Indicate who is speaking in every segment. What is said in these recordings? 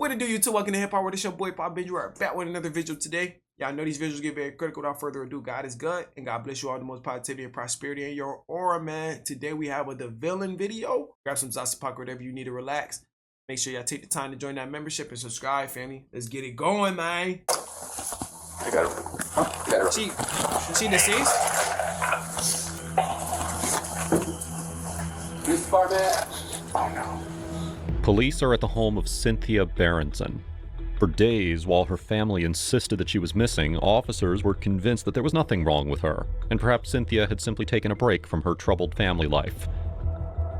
Speaker 1: What it do, YouTube? Welcome to Hip Hop World. It's your boy Papa Benji. We're back with another visual today. Y'all know these visuals get very critical. Without further ado, God is good, and God bless you all the most positivity and prosperity in your aura, man. Today we have the villain video. Grab some Zaza Pocket, whatever you need to relax. Make sure y'all take the time to join that membership and subscribe, family. Let's get it going, man.
Speaker 2: I got it.
Speaker 1: She deceased?
Speaker 2: This far, man. Oh no.
Speaker 3: Police are at the home of Cynthia Berenson. For days, while her family insisted that she was missing, officers were convinced that there was nothing wrong with her, and perhaps Cynthia had simply taken a break from her troubled family life.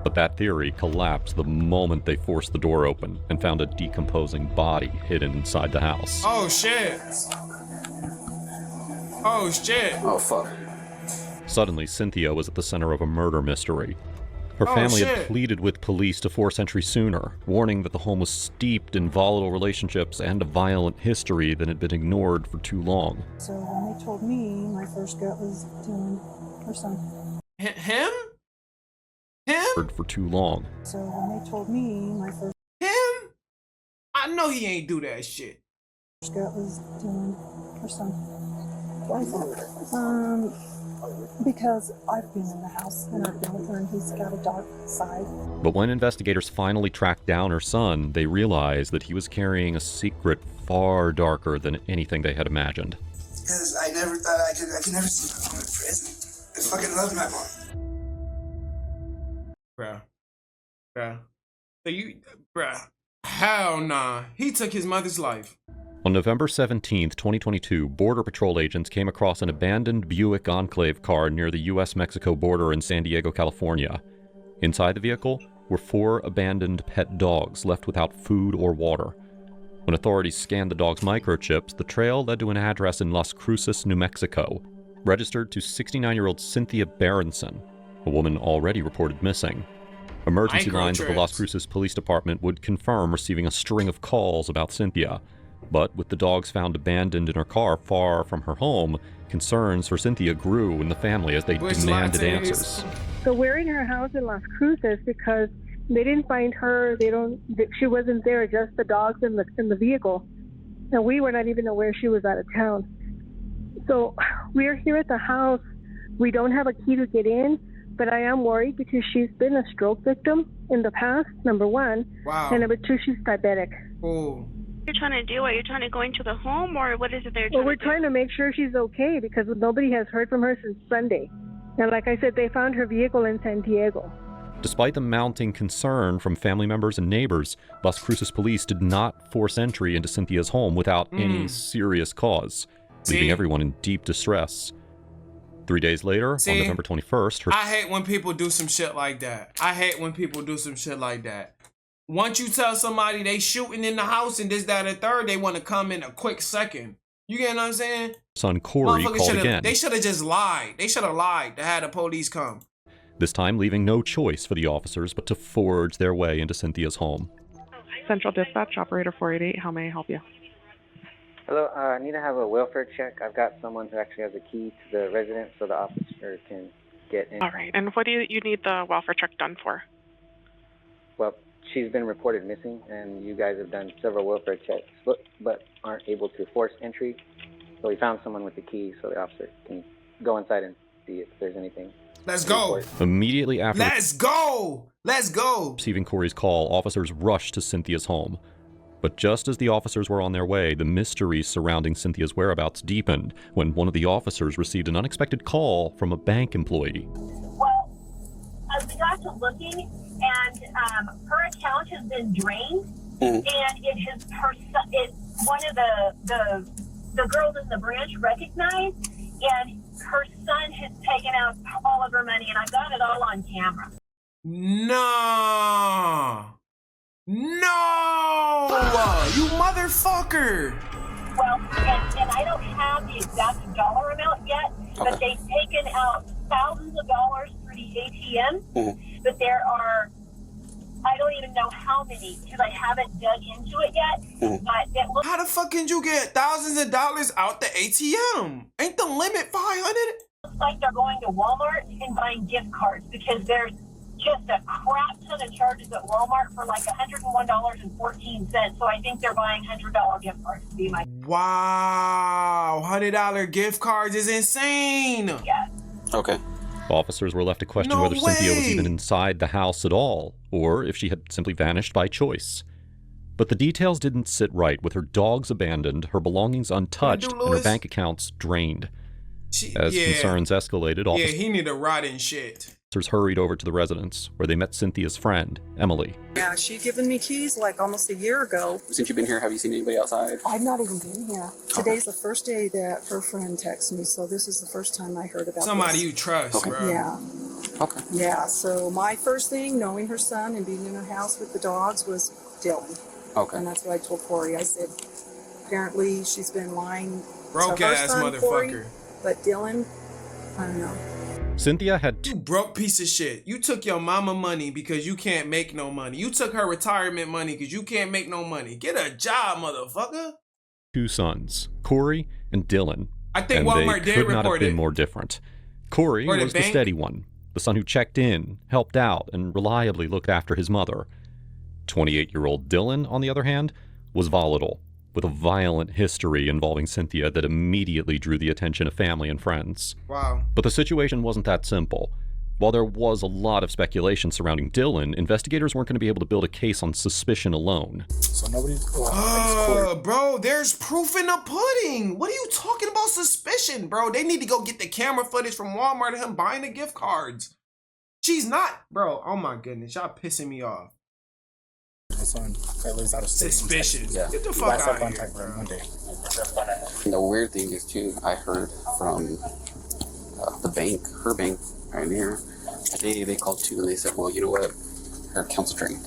Speaker 3: But that theory collapsed the moment they forced the door open and found a decomposing body hidden inside the house.
Speaker 1: Oh shit. Oh shit.
Speaker 2: Oh fuck.
Speaker 3: Suddenly, Cynthia was at the center of a murder mystery. Her family had pleaded with police to force entry sooner, warning that the home was steeped in volatile relationships and a violent history that had been ignored for too long.
Speaker 4: So when they told me, my first gut was doing her son.
Speaker 1: Him?
Speaker 3: For too long.
Speaker 4: So when they told me, my first
Speaker 1: Him? I know he ain't do that shit.
Speaker 4: gut was doing her son. Because I've been in the house and I've been with her and he's got a dark side.
Speaker 3: But when investigators finally tracked down her son, they realized that he was carrying a secret far darker than anything they had imagined.
Speaker 5: Because I never thought I could never see my mom in prison. I fucking love my mom.
Speaker 1: Bruh. So hell nah. He took his mother's life.
Speaker 3: On November 17th, 2022, Border Patrol agents came across an abandoned Buick Enclave car near the US-Mexico border in San Diego, California. Inside the vehicle were 4 abandoned pet dogs left without food or water. When authorities scanned the dogs' microchips, the trail led to an address in Las Cruces, New Mexico, registered to 69-year-old Cynthia Berenson, a woman already reported missing. Emergency lines of the Las Cruces Police Department would confirm receiving a string of calls about Cynthia. But with the dogs found abandoned in her car far from her home, concerns for Cynthia grew in the family as they demanded answers.
Speaker 6: So we're in her house in Las Cruces because they didn't find her. She wasn't there, just the dogs in the vehicle. And we were not even aware she was out of town. So we're here at the house. We don't have a key to get in, but I am worried because she's been a stroke victim in the past, number one.
Speaker 1: Wow.
Speaker 6: And number two, she's diabetic.
Speaker 1: Oh.
Speaker 7: You're trying to do? Are you trying to go into the home, or what is it they're trying
Speaker 6: Well, we're
Speaker 7: to do?
Speaker 6: trying to make sure she's okay because nobody has heard from her since Sunday. And like I said, they found her vehicle in San Diego.
Speaker 3: Despite the mounting concern from family members and neighbors, Las Cruces police did not force entry into Cynthia's home without any serious cause, leaving everyone in deep distress. 3 days later, on November 21st,
Speaker 1: I hate when people do some shit like that. Once you tell somebody they shooting in the house and this, that, and third, they want to come in a quick second. You get what I'm saying?
Speaker 3: son Corey called again.
Speaker 1: They should have just lied. They should have lied to have the police come.
Speaker 3: This time leaving no choice for the officers but to forge their way into Cynthia's home.
Speaker 8: Central Dispatch, Operator 488, how may I help you?
Speaker 9: Hello, I need to have a welfare check. I've got someone who actually has a key to the residence so the officer can get in.
Speaker 8: All right, and what do you need the welfare check done for?
Speaker 9: Well, she's been reported missing, and you guys have done several welfare checks, but aren't able to force entry. So we found someone with the key so the officer can go inside and see if there's anything.
Speaker 1: Let's go.
Speaker 3: Immediately after
Speaker 1: Let's go.
Speaker 3: receiving Corey's call, officers rushed to Cynthia's home. But just as the officers were on their way, the mystery surrounding Cynthia's whereabouts deepened when one of the officers received an unexpected call from a bank employee.
Speaker 10: Well, we got to looking, and her account has been drained, and one of the girls in the branch recognized, and her son has taken out all of her money, and I got it all on camera.
Speaker 1: No, you motherfucker.
Speaker 10: Well, and I don't have the exact dollar amount yet, but they've taken out thousands of dollars through the ATM, but there are, I don't even know how many because I haven't dug into it yet, but it looks...
Speaker 1: How the fuck can you get thousands of dollars out the ATM? Ain't the limit 500?
Speaker 10: Looks like they're going to Walmart and buying gift cards because there's just a crap ton of charges at Walmart for like $101.14. So I think they're buying $100 gift cards to be my.
Speaker 1: Wow, $100 gift cards is insane.
Speaker 10: Yeah.
Speaker 2: Okay.
Speaker 3: Officers were left to question whether Cynthia was even inside the house at all, or if she had simply vanished by choice. But the details didn't sit right, with her dogs abandoned, her belongings untouched, and her bank accounts drained. As concerns escalated,
Speaker 1: he need a rot and shit.
Speaker 3: Officers hurried over to the residence, where they met Cynthia's friend, Emily.
Speaker 4: Yeah, she'd given me keys like almost a year ago.
Speaker 2: Since you've been here, have you seen anybody outside?
Speaker 4: I've not even been here. Today's the first day that her friend texted me, so this is the first time I heard about
Speaker 1: somebody
Speaker 4: this.
Speaker 1: you trust, bro.
Speaker 4: Yeah.
Speaker 2: Okay.
Speaker 4: Yeah, so my first thing, knowing her son and being in her house with the dogs, was Dylan.
Speaker 2: Okay.
Speaker 4: And that's what I told Corey. I said, apparently she's been lying
Speaker 1: broke
Speaker 4: to her
Speaker 1: ass
Speaker 4: son,
Speaker 1: motherfucker.
Speaker 4: Corey, but Dylan, I don't know.
Speaker 3: Cynthia had
Speaker 1: You broke piece of shit. You took your mama money because you can't make no money. You took her retirement money because you can't make no money. Get a job, motherfucker.
Speaker 3: 2 sons, Corey and Dylan.
Speaker 1: I think
Speaker 3: and
Speaker 1: Walmart
Speaker 3: they
Speaker 1: did
Speaker 3: could not have
Speaker 1: report
Speaker 3: been
Speaker 1: it.
Speaker 3: more different. Corey
Speaker 1: Or the
Speaker 3: was the
Speaker 1: bank.
Speaker 3: steady one, the son who checked in, helped out, and reliably looked after his mother. 28-year-old Dylan, on the other hand, was volatile, with a violent history involving Cynthia that immediately drew the attention of family and friends.
Speaker 1: Wow.
Speaker 3: But the situation wasn't that simple. While there was a lot of speculation surrounding Dylan, investigators weren't going to be able to build a case on suspicion alone.
Speaker 11: So nobody's...
Speaker 1: Bro, there's proof in the pudding. What are you talking about suspicion, bro? They need to go get the camera footage from Walmart of him buying the gift cards. She's not, bro. Oh my goodness, y'all pissing me off.
Speaker 11: Son that lives out of state.
Speaker 1: Suspicious.
Speaker 2: Yeah.
Speaker 1: Get the fuck out of here, bro.
Speaker 11: One day.
Speaker 2: And the weird thing is too, I heard from the bank, her bank right here. They called too and they said, well, you know what? Her account's drained.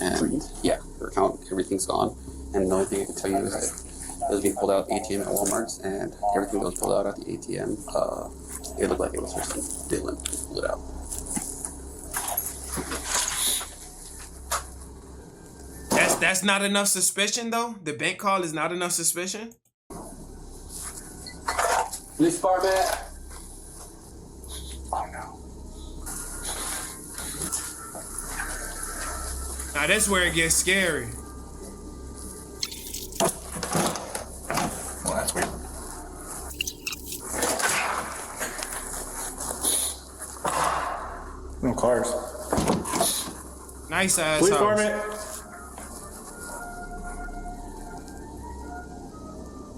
Speaker 2: And yeah, her account, everything's gone. And the only thing I can tell you is that it was being pulled out ATM at Walmart's, and everything that was pulled out at the ATM, it looked like it was her son Dylan who pulled it out.
Speaker 1: That's not enough suspicion, though? The bank call is not enough suspicion?
Speaker 2: Police department.
Speaker 11: Oh no.
Speaker 1: Now, that's where it gets scary.
Speaker 11: Well, that's weird. No cars.
Speaker 1: Nice ass
Speaker 11: Police
Speaker 1: house.
Speaker 11: department.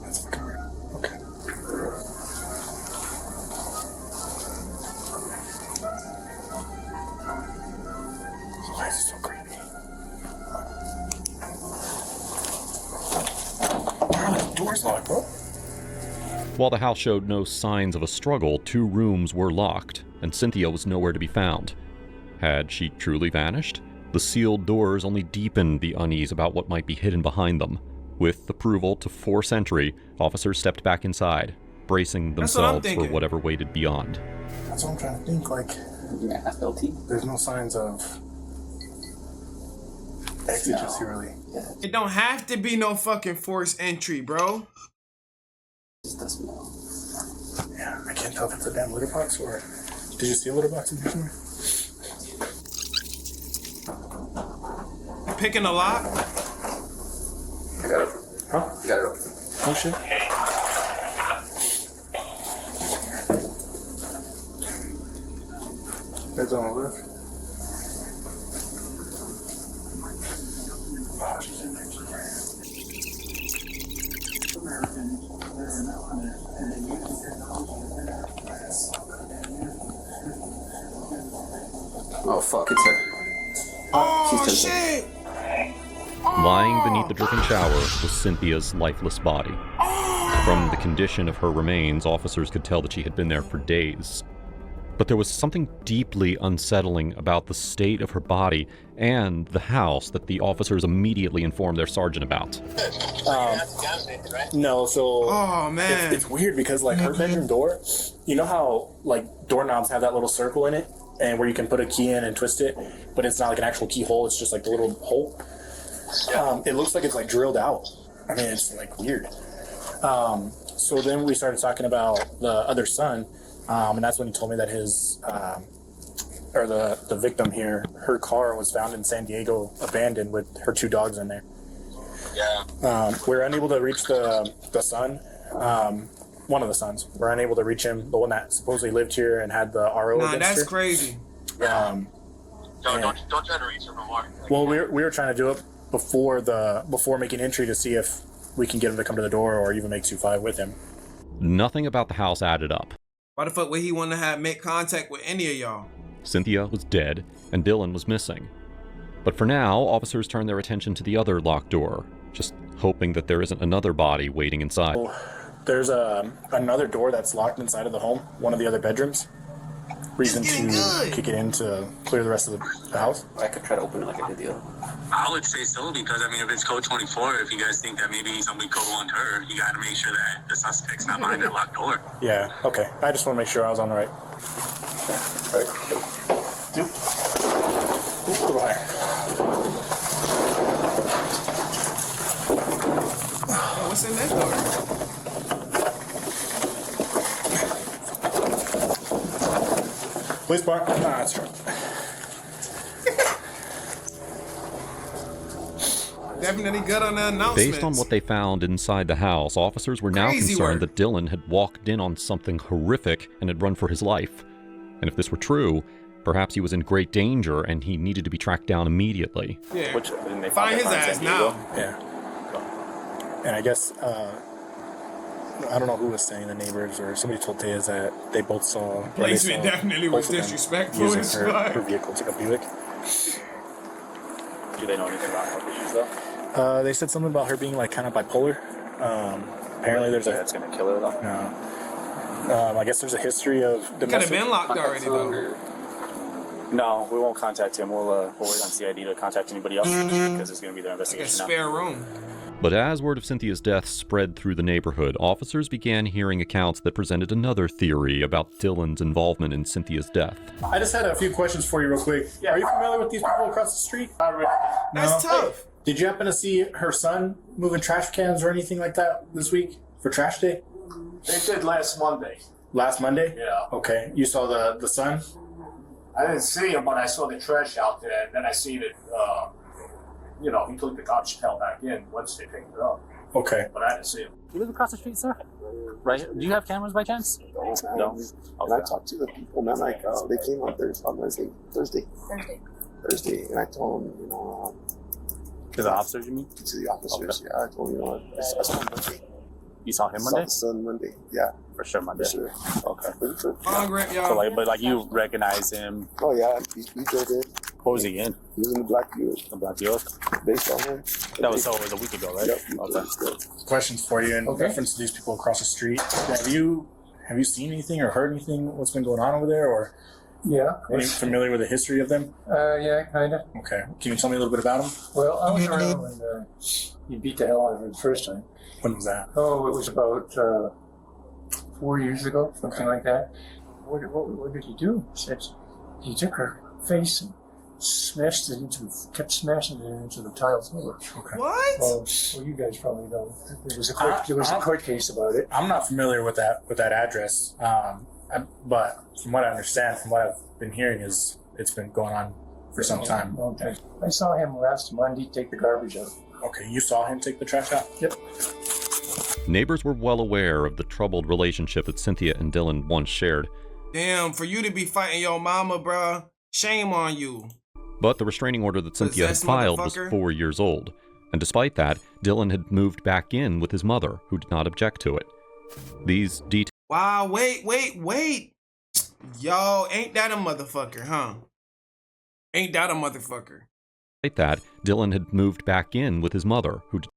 Speaker 11: That's fucking weird. Okay. Why is it so creepy? Why are the doors locked, bro?
Speaker 3: While the house showed no signs of a struggle, 2 rooms were locked, and Cynthia was nowhere to be found. Had she truly vanished? The sealed doors only deepened the unease about what might be hidden behind them. With approval to force entry, officers stepped back inside, bracing themselves for whatever waited beyond.
Speaker 11: That's what I'm trying to think, like,
Speaker 2: Yeah, SLT.
Speaker 11: there's no signs of exigency, really.
Speaker 1: It don't have to be no fucking forced entry, bro.
Speaker 2: Just the smell.
Speaker 11: Yeah, I can't tell if it's a damn litter box or... Did you see a litter box in here somewhere?
Speaker 1: Picking a lock?
Speaker 2: I got it.
Speaker 11: Huh?
Speaker 2: I got it.
Speaker 11: Oh shit. It's on the left. Oh, she's in there somewhere.
Speaker 2: Oh fuck, it's her.
Speaker 1: Oh,
Speaker 2: She's
Speaker 1: shit!
Speaker 3: Lying beneath the dripping shower was Cynthia's lifeless body. From the condition of her remains, officers could tell that she had been there for days. But there was something deeply unsettling about the state of her body and the house that the officers immediately informed their sergeant about.
Speaker 11: No, so
Speaker 1: Oh, man.
Speaker 11: it's weird because like her bedroom door, you know how like doorknobs have that little circle in it and where you can put a key in and twist it, but it's not like an actual keyhole, it's just like the little hole. It looks like it's like drilled out. I mean, it's like weird. So then we started talking about the other son, and that's when he told me that his or the victim here, her car was found in San Diego, abandoned with her 2 dogs in there.
Speaker 12: Yeah.
Speaker 11: We were unable to reach the son, one of the sons. We're unable to reach him, the one that supposedly lived here and had the RO
Speaker 1: Nah,
Speaker 11: against
Speaker 1: that's
Speaker 11: her.
Speaker 1: crazy.
Speaker 12: Don't try to reach her no more.
Speaker 11: Well, we were trying to do it before making entry to see if we can get him to come to the door or even make 2-5 with him.
Speaker 3: Nothing about the house added up.
Speaker 1: Why the fuck would he want to make contact with any of y'all?
Speaker 3: Cynthia was dead, and Dylan was missing. But for now, officers turn their attention to the other locked door, just hoping that there isn't another body waiting inside.
Speaker 11: There's another door that's locked inside of the home, one of the other bedrooms. Reason to kick it in to clear the rest of the house.
Speaker 2: I could try to open it like I did the other.
Speaker 12: I would say so, because I mean, if it's code 24, if you guys think that maybe somebody could want her, you got to make sure that the suspect's not behind that locked door.
Speaker 11: Yeah, okay. I just want to make sure I was on the right. Right.
Speaker 1: Oh, what's in that door?
Speaker 11: Police bar? Nah, that's right.
Speaker 1: Definitely good on the announcements.
Speaker 3: Based on what they found inside the house, officers were now concerned that Dylan had walked in on something horrific and had run for his life. And if this were true, perhaps he was in great danger and he needed to be tracked down immediately.
Speaker 1: Yeah. Find his ass now.
Speaker 11: Yeah. And I guess, I don't know who was saying, the neighbors or somebody told Taya that they both saw...
Speaker 1: Placement definitely was disrespectful as fuck.
Speaker 11: Her vehicle, it's like a Buick.
Speaker 13: Do they know anything about health issues though?
Speaker 11: They said something about her being like kind of bipolar. Apparently there's
Speaker 13: that's gonna kill her though.
Speaker 11: No. I guess there's a history of domestic...
Speaker 1: Could have been locked already though.
Speaker 13: No, we won't contact him. We'll wait on CID to contact anybody else because it's gonna be their investigation.
Speaker 1: Like a spare room.
Speaker 3: But as word of Cynthia's death spread through the neighborhood, officers began hearing accounts that presented another theory about Dylan's involvement in Cynthia's death.
Speaker 11: I just had a few questions for you real quick. Yeah. Are you familiar with these people across the street?
Speaker 1: That's tough.
Speaker 11: Did you happen to see her son moving trash cans or anything like that this week for trash day?
Speaker 14: They did last Monday.
Speaker 11: Last Monday?
Speaker 14: Yeah.
Speaker 11: Okay. You saw the son?
Speaker 14: I didn't see him, but I saw the trash out there, and then I seen it, he took the garbage pail back in once they picked it up.
Speaker 11: Okay.
Speaker 14: But I didn't see him.
Speaker 13: You live across the street, sir? Right. Do you have cameras by chance? No.
Speaker 15: And I talked to the people, man, like, they came on Thursday, and I told them,
Speaker 13: to the officers, you mean?
Speaker 15: To the officers, okay. Yeah. I told them, I saw him Monday.
Speaker 13: You saw him Monday?
Speaker 15: I saw the son Monday, yeah.
Speaker 13: For sure, Monday.
Speaker 15: For sure.
Speaker 13: Okay.
Speaker 1: y'all.
Speaker 13: So, but you recognize him?
Speaker 15: Oh, yeah, he drove in.
Speaker 13: What was he in?
Speaker 15: He was in the black Buick.
Speaker 13: The black Buick?
Speaker 15: They saw him.
Speaker 13: That was a week ago, right?
Speaker 15: Yep.
Speaker 13: Okay.
Speaker 11: Questions for you in reference to these people across the street. Have you seen anything or heard anything? What's been going on over there? Or
Speaker 16: yeah,
Speaker 11: are you familiar with the history of them?
Speaker 16: Yeah, kind of.
Speaker 11: Okay. Can you tell me a little bit about them?
Speaker 16: Well, I was around when he beat the hell out of her the first time.
Speaker 11: When was that?
Speaker 16: Oh, it was about 4 years ago, something like that. What did he do? He took her face and kept smashing it into the tiles over.
Speaker 11: Okay.
Speaker 1: What?
Speaker 16: Well, you guys probably know. There was a court case about it.
Speaker 11: I'm not familiar with that address, but from what I understand, from what I've been hearing, is it's been going on for some time.
Speaker 16: Okay. I saw him last Monday take the garbage out.
Speaker 11: Okay, you saw him take the trash out?
Speaker 16: Yep.
Speaker 3: Neighbors were well aware of the troubled relationship that Cynthia and Dylan once shared.
Speaker 1: Damn, for you to be fighting your mama, bruh, shame on you.
Speaker 3: But the restraining order that Cynthia had filed was 4 years old. And despite that, Dylan had moved back in with his mother, who did not object to it. These details...
Speaker 1: Wow, wait. Yo, ain't that a motherfucker, huh? Ain't that a motherfucker?
Speaker 3: Despite that, Dylan had moved back in with his mother, who did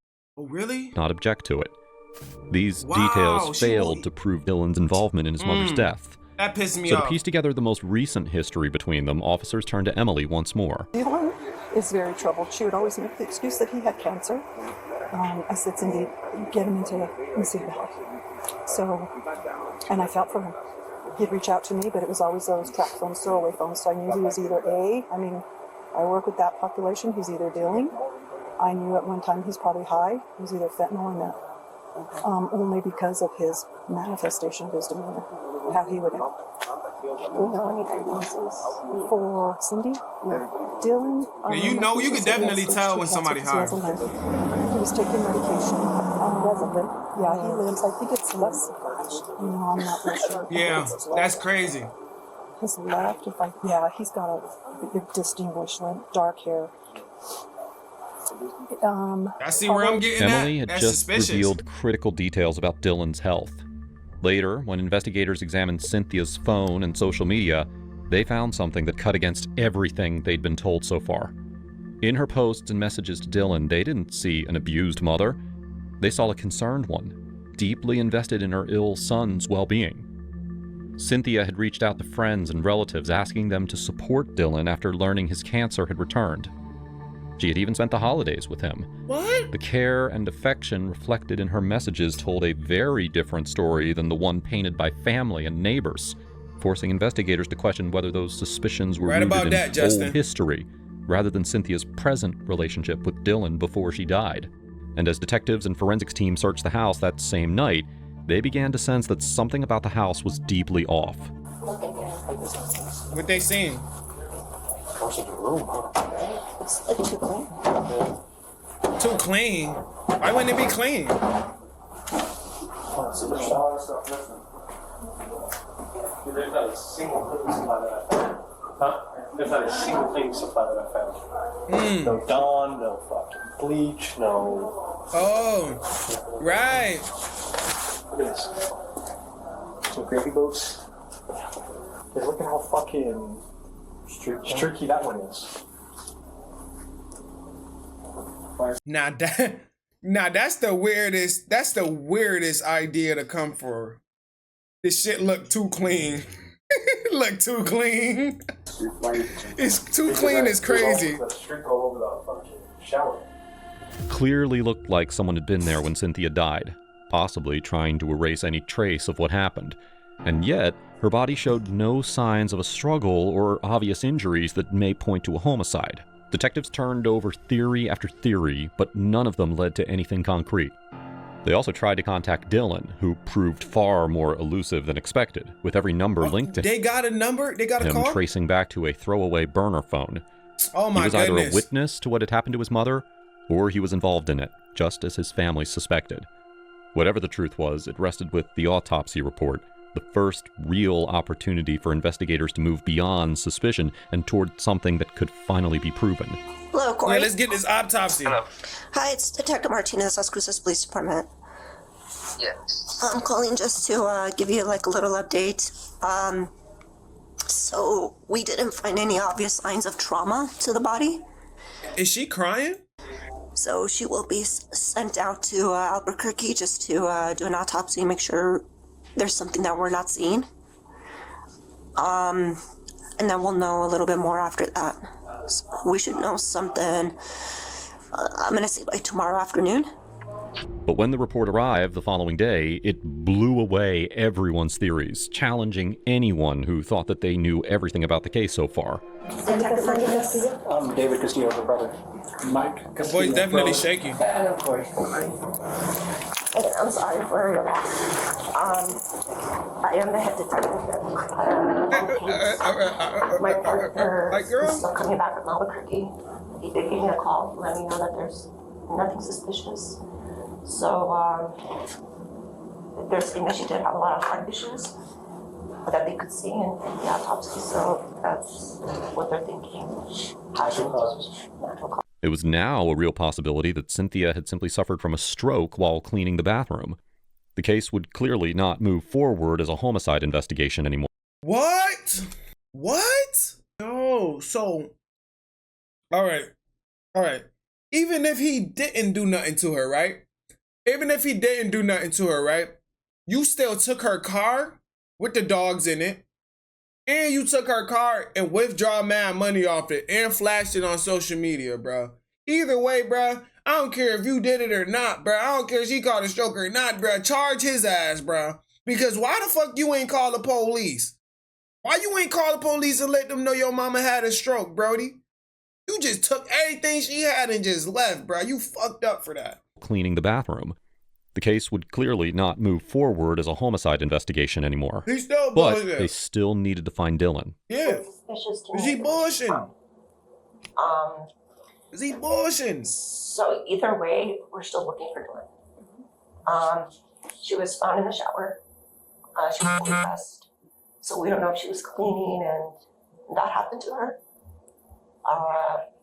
Speaker 3: not object to it. These details failed to prove Dylan's involvement in his mother's death.
Speaker 1: That pissed me
Speaker 3: off.
Speaker 1: off.
Speaker 3: So to piece together the most recent history between them, officers turned to Emily once more.
Speaker 4: Dylan is very troubled. She would always make the excuse that he had cancer. I said, Cindy, get him into the house. So, and I felt for him. He'd reach out to me, but it was always those track phones, throwaway phones. So I knew he was either I work with that population, he's either dealing. I knew at one time he's probably high. He was either fentanyl or meth. Only because of his manifestation of his demeanor, how he would act. No, any diagnosis for Cindy? No. Dylan?
Speaker 1: Yeah, you know, you can definitely tell when somebody high.
Speaker 4: He was taking medication. Doesn't live. Yeah, he lives. I think it's less. You know, I'm not really sure.
Speaker 1: Yeah, that's crazy.
Speaker 4: His left, he's got a distinguished dark hair.
Speaker 1: I see where I'm getting
Speaker 3: Emily
Speaker 1: at.
Speaker 3: had
Speaker 1: That's
Speaker 3: just
Speaker 1: suspicious.
Speaker 3: revealed critical details about Dylan's health. Later, when investigators examined Cynthia's phone and social media, they found something that cut against everything they'd been told so far. In her posts and messages to Dylan, they didn't see an abused mother. They saw a concerned one, deeply invested in her ill son's well-being. Cynthia had reached out to friends and relatives asking them to support Dylan after learning his cancer had returned. She had even spent the holidays with him.
Speaker 1: What?
Speaker 3: The care and affection reflected in her messages told a very different story than the one painted by family and neighbors, forcing investigators to question whether those suspicions were rooted in old history rather than Cynthia's present relationship with Dylan before she died. And as detectives and forensics teams searched the house that same night, they began to sense that something about the house was deeply off.
Speaker 1: What they seen?
Speaker 4: It's like too clean.
Speaker 1: Too clean? Why wouldn't it be clean?
Speaker 17: There's not a single cleaning supply that I found. Huh? There's not a single cleaning supply that I found. No Dawn, no fucking bleach, no.
Speaker 1: Oh, right.
Speaker 17: Look at this. Some gravy boats. Hey, look at how fucking streaky that one is.
Speaker 1: Now that's the weirdest. That's the weirdest idea to come for. This shit look too clean. Look too clean. It's too clean. It's crazy.
Speaker 17: All over the fucking shower.
Speaker 3: Clearly looked like someone had been there when Cynthia died, possibly trying to erase any trace of what happened. And yet, her body showed no signs of a struggle or obvious injuries that may point to a homicide. Detectives turned over theory after theory, but none of them led to anything concrete. They also tried to contact Dylan, who proved far more elusive than expected, with every number linked to
Speaker 1: They got a number? They got a
Speaker 3: him
Speaker 1: call?
Speaker 3: tracing back to a throwaway burner phone.
Speaker 1: Oh my
Speaker 3: He was
Speaker 1: goodness.
Speaker 3: either a witness to what had happened to his mother, or he was involved in it, just as his family suspected. Whatever the truth was, it rested with the autopsy report, the first real opportunity for investigators to move beyond suspicion and toward something that could finally be proven.
Speaker 18: Hello, Corey.
Speaker 1: Yeah, let's get this autopsy.
Speaker 18: Hi, it's Detective Martinez, Las Cruces Police Department. Yes. I'm calling just to give you like a little update. So we didn't find any obvious signs of trauma to the body.
Speaker 1: Is she crying?
Speaker 18: So she will be sent out to Albuquerque just to do an autopsy, make sure there's something that we're not seeing. And then we'll know a little bit more after that. So we should know something, I'm gonna say by tomorrow afternoon.
Speaker 3: But when the report arrived the following day, it blew away everyone's theories, challenging anyone who thought that they knew everything about the case so far.
Speaker 17: I'm David Castillo's brother. Mike
Speaker 1: The voice definitely shaky.
Speaker 18: Okay, I'm sorry for your loss. I am the head detective. My partner is still coming back from Albuquerque. He did give me a call, let me know that there's nothing suspicious. So they're saying that she did have a lot of heart issues that they could see in the autopsy. So that's what they're thinking. Natural causes.
Speaker 3: It was now a real possibility that Cynthia had simply suffered from a stroke while cleaning the bathroom. The case would clearly not move forward as a homicide investigation anymore.
Speaker 1: What? What? No. So, all right. Even if he didn't do nothing to her, right? Even if he didn't do nothing to her, right? You still took her car with the dogs in it, and you took her car and withdraw mad money off it and flashed it on social media, bro. Either way, bro, I don't care if you did it or not, bro. I don't care if she caught a stroke or not, bro. Charge his ass, bro. Because why the fuck you ain't call the police? Why you ain't call the police and let them know your mama had a stroke, Brody? You just took everything she had and just left, bro. You fucked up for that.
Speaker 3: Cleaning the bathroom. The The case would clearly not move forward as a homicide investigation anymore.
Speaker 1: He's still
Speaker 3: but
Speaker 1: bullshit.
Speaker 3: they still needed to find Dylan.
Speaker 1: Yeah. Is he bullshitting? Is he bullshitting?
Speaker 18: So either way, we're still looking for Dylan. She was found in the shower. She was fully dressed. So we don't know if she was cleaning and that happened to her.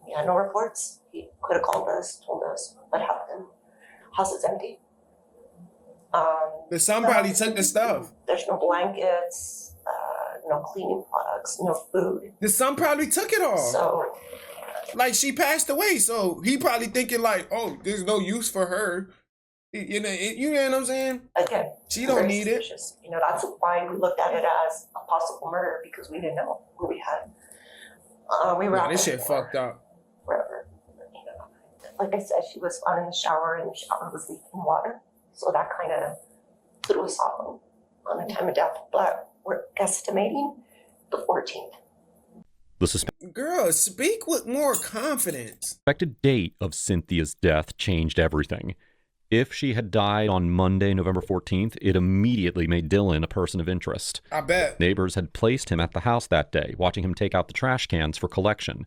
Speaker 18: Yeah, no reports. He could have called us, told us what happened. House is empty.
Speaker 1: The son probably took the stuff.
Speaker 18: There's no blankets, no cleaning products, no food.
Speaker 1: The son probably took it all.
Speaker 18: So,
Speaker 1: like, she passed away, so he probably thinking like, oh, there's no use for her. You know what I'm saying?
Speaker 18: Again,
Speaker 1: she don't need
Speaker 18: suspicious. You know, that's why we looked at it as a possible murder because we didn't know who we had. We were
Speaker 1: this shit fucked up.
Speaker 18: Wherever. You know, like I said, she was found in the shower and the shower was leaking water. So that kind of threw us off on the time of death. But we're estimating the 14th.
Speaker 3: The
Speaker 1: Girl, speak with more confidence.
Speaker 3: suspected date of Cynthia's death changed everything. If she had died on Monday, November 14th, it immediately made Dylan a person of interest.
Speaker 1: I bet.
Speaker 3: Neighbors had placed him at the house that day, watching him take out the trash cans for collection.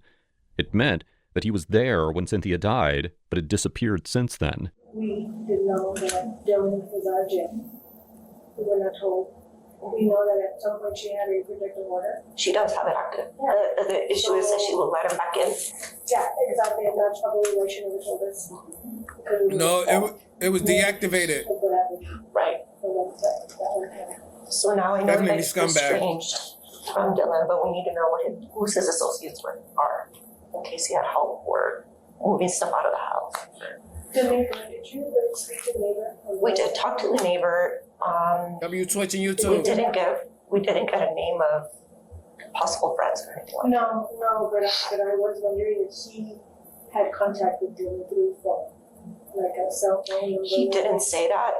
Speaker 3: It meant that he was there when Cynthia died, but had disappeared since then.
Speaker 19: We didn't know that Dylan was our Jim. We were not told. We know that at some point she had a protective order.
Speaker 18: She does have it active.
Speaker 19: Yeah.
Speaker 18: The issue is that she will let him back in.
Speaker 19: Yeah, exactly. And that's probably why she never told us.
Speaker 1: No, it was deactivated.
Speaker 18: Right. So now I know
Speaker 1: Definitely
Speaker 18: that it's
Speaker 1: scumbag.
Speaker 18: estranged from Dylan, but we need to know who his associates are in case he had help or moving stuff out of the house.
Speaker 19: Did you speak to the neighbor?
Speaker 18: We did talk to the neighbor.
Speaker 1: Twitch and YouTube.
Speaker 18: We didn't get a name of possible friends or anything like that.
Speaker 19: No, but I was wondering if he had contact with Dylan through phone, like a cell phone number.
Speaker 18: He didn't say that.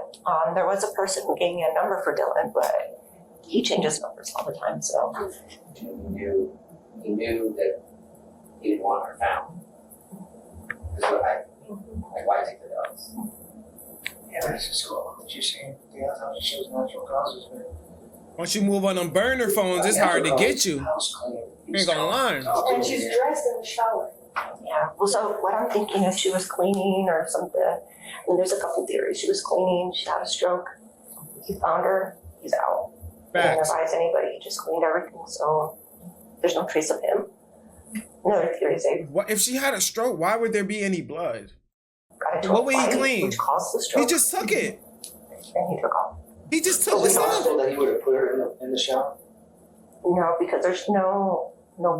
Speaker 18: There was a person who gave me a number for Dylan, but he changes numbers all the time, so.
Speaker 2: He knew that he didn't want her found. That's what why take the dogs?
Speaker 16: Yeah, that's just cool. What you saying? Yeah, I thought she was natural causes, man.
Speaker 1: Once you move on them burner phones, it's hard to get you. You ain't gonna lie.
Speaker 19: And she's dressed in the shower.
Speaker 18: Yeah, well, so what I'm thinking is she was cleaning or something. And there's a couple theories. She was cleaning, she had a stroke. He found her, he's out. He didn't advise anybody, he just cleaned everything, so there's no trace of him. Another theory is
Speaker 1: what if she had a stroke? Why would there be any blood?
Speaker 18: What
Speaker 1: would he clean?
Speaker 18: Which caused the stroke.
Speaker 1: He just took it.
Speaker 18: And he took off.
Speaker 1: He just took the stuff.
Speaker 16: That he would have put her in the shower?
Speaker 18: No, because there's no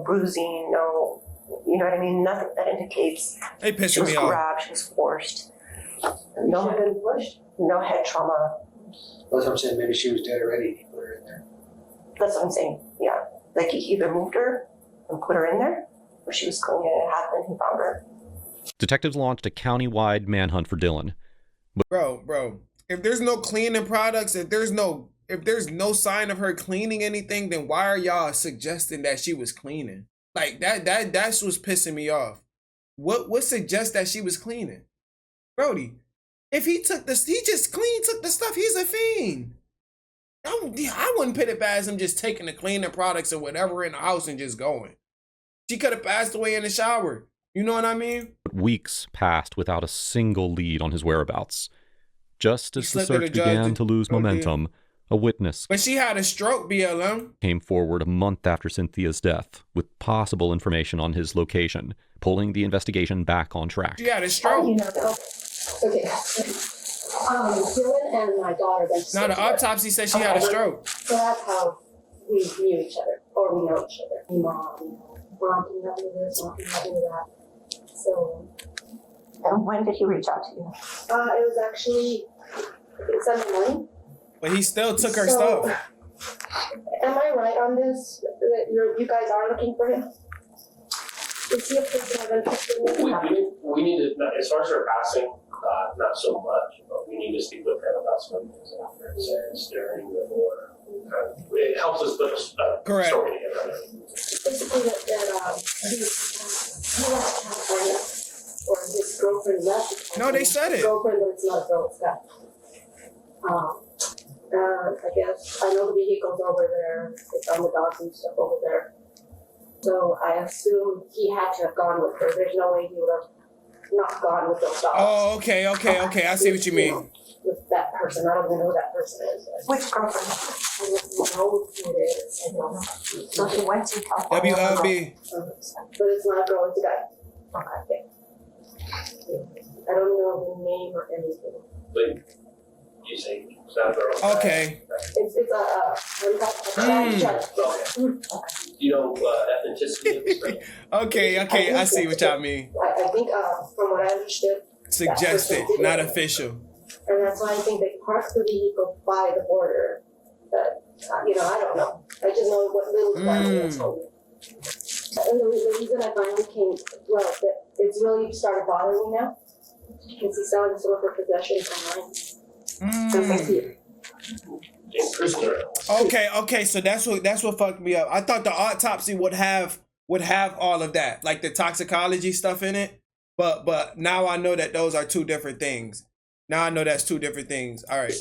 Speaker 18: bruising, no, you know what I mean? Nothing that indicates
Speaker 1: they pissing
Speaker 18: she was
Speaker 1: me off.
Speaker 18: grabbed, she was forced. No head trauma.
Speaker 16: That's what I'm saying. Maybe she was dead already. He put her in there.
Speaker 18: That's what I'm saying. Yeah, like he either moved her and put her in there, or she was cleaning and it happened. He found her.
Speaker 3: Detectives launched a county-wide manhunt for Dylan.
Speaker 1: Bro, if there's no cleaning products, if there's no sign of her cleaning anything, then why are y'all suggesting that she was cleaning? Like that's what's pissing me off. What suggests that she was cleaning? Brody, if he took the stuff, he's a fiend. I wouldn't put it past him just taking the cleaning products or whatever in the house and just going. She could have passed away in the shower. You know what I mean?
Speaker 3: But weeks passed without a single lead on his whereabouts. Just as the search began to lose momentum, a witness
Speaker 1: But she had a stroke, BLM.
Speaker 3: came forward a month after Cynthia's death with possible information on his location, pulling the investigation back on track.
Speaker 1: She had a stroke.
Speaker 19: Okay. Dylan and my daughter.
Speaker 1: Now the autopsy said she had a stroke.
Speaker 19: So that's how we knew each other, or we know each other. Mom, we're not doing nothing with this, not doing nothing with that. So.
Speaker 18: And when did he reach out to you?
Speaker 19: It was actually Sunday morning.
Speaker 1: But he still took her stuff.
Speaker 19: Am I right on this? That you guys are looking for him? Is he a person of interest in this?
Speaker 17: We need to, as far as her passing, not so much, but we need to speak with him about some things after it says during or it helps us put a story together.
Speaker 19: Basically, that he left California, or his his girlfriend left.
Speaker 1: No, they said it.
Speaker 19: Girlfriend, but it's not a girl, it's guy. I guess I know the vehicle's over there. It's on the dogs and stuff over there. So I assume he had to have gone with her. There's no way he would have not gone with those dogs.
Speaker 1: Oh, okay. I see what you mean.
Speaker 19: With that person, I don't even know who that person is.
Speaker 18: Which girlfriend?
Speaker 19: I don't know who it is. I don't know.
Speaker 18: So he went to California.
Speaker 1: WLB.
Speaker 19: But it's not a girl, it's a guy. Okay. I don't know the name or anything.
Speaker 17: But you say it's not a girl.
Speaker 1: Okay.
Speaker 19: It's
Speaker 17: You know, ethnicity.
Speaker 1: Okay, I see what y'all mean.
Speaker 19: I think from what I understood.
Speaker 1: Suggested, not official.
Speaker 19: And that's why I think they parked the vehicle by the border. But, I don't know. I just know what little family told me. And the reason I finally came, it's really started bothering me now. Because he's selling some of her possessions online.
Speaker 1: Okay, so that's what fucked me up. I thought the autopsy would have all of that, like the toxicology stuff in it. But now I know that those are two different things. Now I know that's two different things. All right.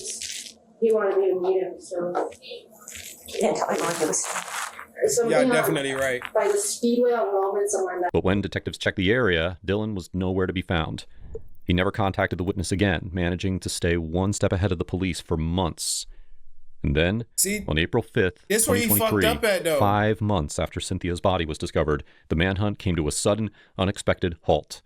Speaker 19: He wanted me to meet him, so he didn't tell me what he was.
Speaker 1: Yeah, definitely right.
Speaker 19: By the Speedway on Lawman somewhere in that.
Speaker 3: But when detectives checked the area, Dylan was nowhere to be found. He never contacted the witness again, managing to stay one step ahead of the police for months. And then, on April 5th,
Speaker 1: this where he fucked up at, though.
Speaker 3: 5 months after Cynthia's body was discovered, the manhunt came to a sudden, unexpected halt.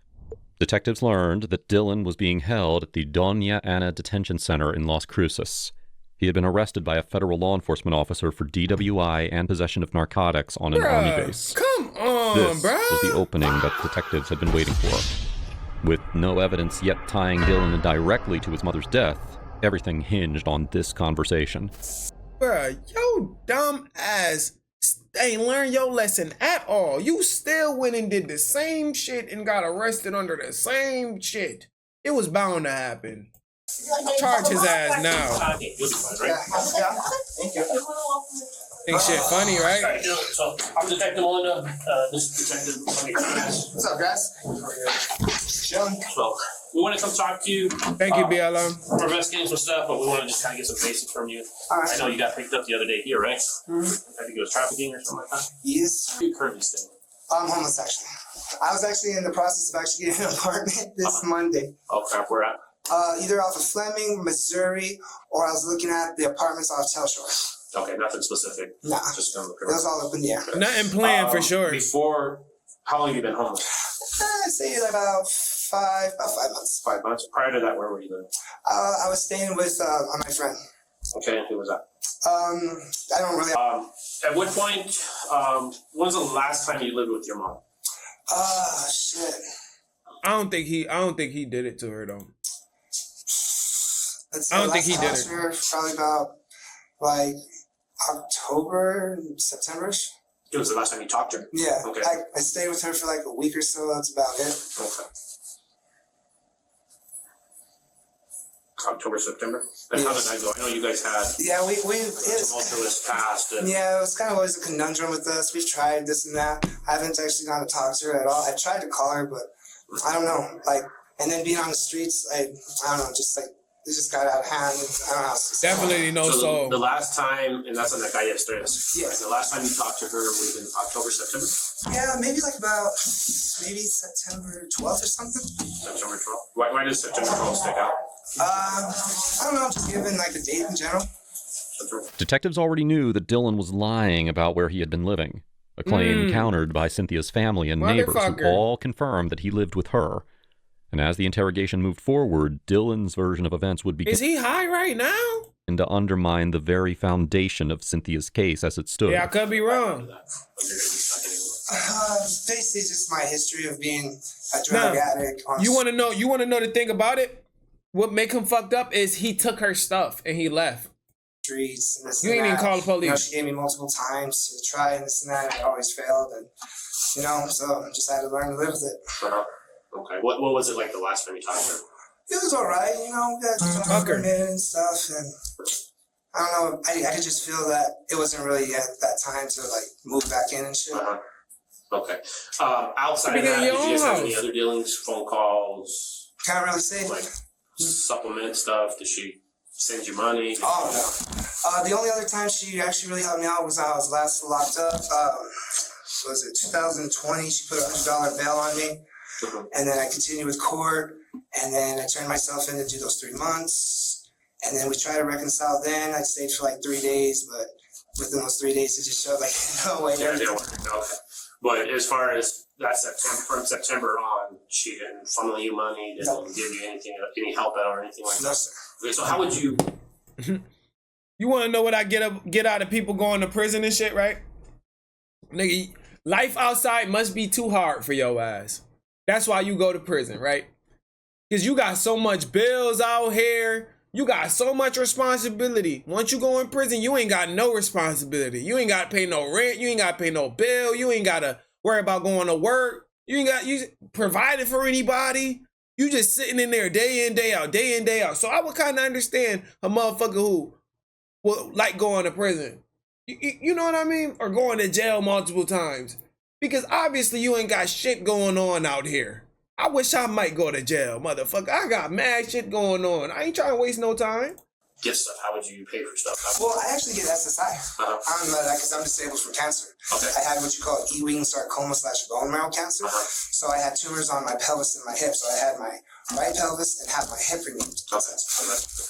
Speaker 3: Detectives learned that Dylan was being held at the Doña Ana Detention Center in Las Cruces. He had been arrested by a federal law enforcement officer for DWI and possession of narcotics on an army base.
Speaker 1: Come on,
Speaker 3: this was the opening that detectives had been waiting for. With no evidence yet tying Dylan directly to his mother's death, everything hinged on this conversation.
Speaker 1: Bruh, yo dumb ass ain't learned your lesson at all. You still went and did the same shit and got arrested under the same shit. It was bound to happen. Charge his ass now.
Speaker 17: Thank you.
Speaker 1: Think shit funny, right?
Speaker 17: So I'm Detective Melinda. This is Detective Funny.
Speaker 5: What's up, guys? Chilling.
Speaker 17: So we want to come talk to you.
Speaker 1: Thank you, BLM.
Speaker 17: We're investigating some stuff, but we want to just kind of get some basics from you.
Speaker 5: All right.
Speaker 17: I know you got picked up the other day here, right? I think it was trafficking or something like that.
Speaker 5: Yes.
Speaker 17: Where are you currently staying?
Speaker 5: I'm homeless, actually. I was actually in the process of actually getting an apartment this Monday.
Speaker 17: Oh crap, where at?
Speaker 5: Either off of Fleming, Missouri, or I was looking at the apartments off Telshore.
Speaker 17: Okay, nothing specific.
Speaker 5: Nah.
Speaker 17: Just on the
Speaker 5: It was all up in the air.
Speaker 1: Nothing planned for sure.
Speaker 17: Before, how long have you been homeless?
Speaker 5: I'd say about 5 months.
Speaker 17: 5 months. Prior to that, where were you living?
Speaker 5: I was staying with my friend.
Speaker 17: Okay, and who was that?
Speaker 5: I don't really.
Speaker 17: At what point? When was the last time you lived with your mom?
Speaker 5: Shit.
Speaker 1: I don't think he did it to her though.
Speaker 5: I don't think
Speaker 1: he did it.
Speaker 5: Probably about like October, September-ish.
Speaker 17: It was the last time you talked to her?
Speaker 5: Yeah.
Speaker 17: Okay.
Speaker 5: I stayed with her for like a week or so. That's about it.
Speaker 17: Okay. October, September? And how did that go? I know you guys had tumultuous past.
Speaker 5: Yeah, it was kind of always a conundrum with us. We've tried this and that. I haven't actually gone to talk to her at all. I tried to call her, but I don't know. Like, and then being on the streets, I don't know, just like, it just got out of hand. I don't know how to
Speaker 1: Definitely no soul.
Speaker 17: The last time, and that's on that guy yesterday.
Speaker 5: Yeah.
Speaker 17: The last time you talked to her would have been October, September?
Speaker 5: Yeah, maybe like about September 12th or something.
Speaker 17: September 12th? Why does September 12th stick out?
Speaker 5: I don't know, just given like the date in general.
Speaker 3: Detectives already knew that Dylan was lying about where he had been living, a claim countered by Cynthia's family and neighbors who all confirmed that he lived with her. And as the interrogation moved forward, Dylan's version of events would begin.
Speaker 1: Is he high right now?
Speaker 3: And to undermine the very foundation of Cynthia's case as it stood.
Speaker 1: Yeah, I could be wrong.
Speaker 5: Basically, just my history of being a drug addict.
Speaker 1: You want to know? You want to know the thing about it? What make him fucked up is he took her stuff and he left.
Speaker 5: Streets and this
Speaker 1: you
Speaker 5: and
Speaker 1: ain't
Speaker 5: that.
Speaker 1: even call the police.
Speaker 5: You know, she gave me multiple times to try and this and that, and I always failed. And so I just had to learn to live with it.
Speaker 17: Okay. What was it like the last time you talked to her?
Speaker 5: It was alright, we got to talk and stuff, and I don't know, I could just feel that it wasn't really yet that time to like move back in and shit.
Speaker 20: Okay. Outside of that, did you guys have any other dealings, phone calls?
Speaker 5: Can't really say.
Speaker 20: Like supplement stuff? Did she send you money?
Speaker 5: Oh, no. The only other time she actually really helped me out was when I was last locked up. Was it 2020? She put a $100 bail on me. And then I continued with court. And then I turned myself in to do those 3 months. And then we tried to reconcile then. I stayed for like 3 days, but within those 3 days, it just showed like, no way.
Speaker 20: Yeah, it didn't work. Okay. But as far as that from September on, she didn't funnel you money, didn't give you anything, any help out or anything like that?
Speaker 5: No, sir.
Speaker 20: Okay, so how would you...
Speaker 1: You want to know what I get out of people going to prison and shit, right? Nigga, life outside must be too hard for your ass. That's why you go to prison, right? Because you got so much bills out here. You got so much responsibility. Once you go in prison, you ain't got no responsibility. You ain't got to pay no rent. You ain't got to pay no bill. You ain't got to worry about going to work. You provided for anybody. You just sitting in there day in, day out, day in, day out. So I would kind of understand a motherfucker who would like going to prison. You know what I mean? Or going to jail multiple times. Because obviously you ain't got shit going on out here. I wish I might go to jail, motherfucker. I got mad shit going on. I ain't trying to waste no time.
Speaker 20: Get stuff. How would you pay for stuff?
Speaker 5: Well, I actually get SSI. Because I'm disabled from cancer.
Speaker 20: Okay.
Speaker 5: I had what you call Ewing sarcoma / bone marrow cancer. So I had tumors on my pelvis and my hip. So I had my right pelvis and half my hip removed.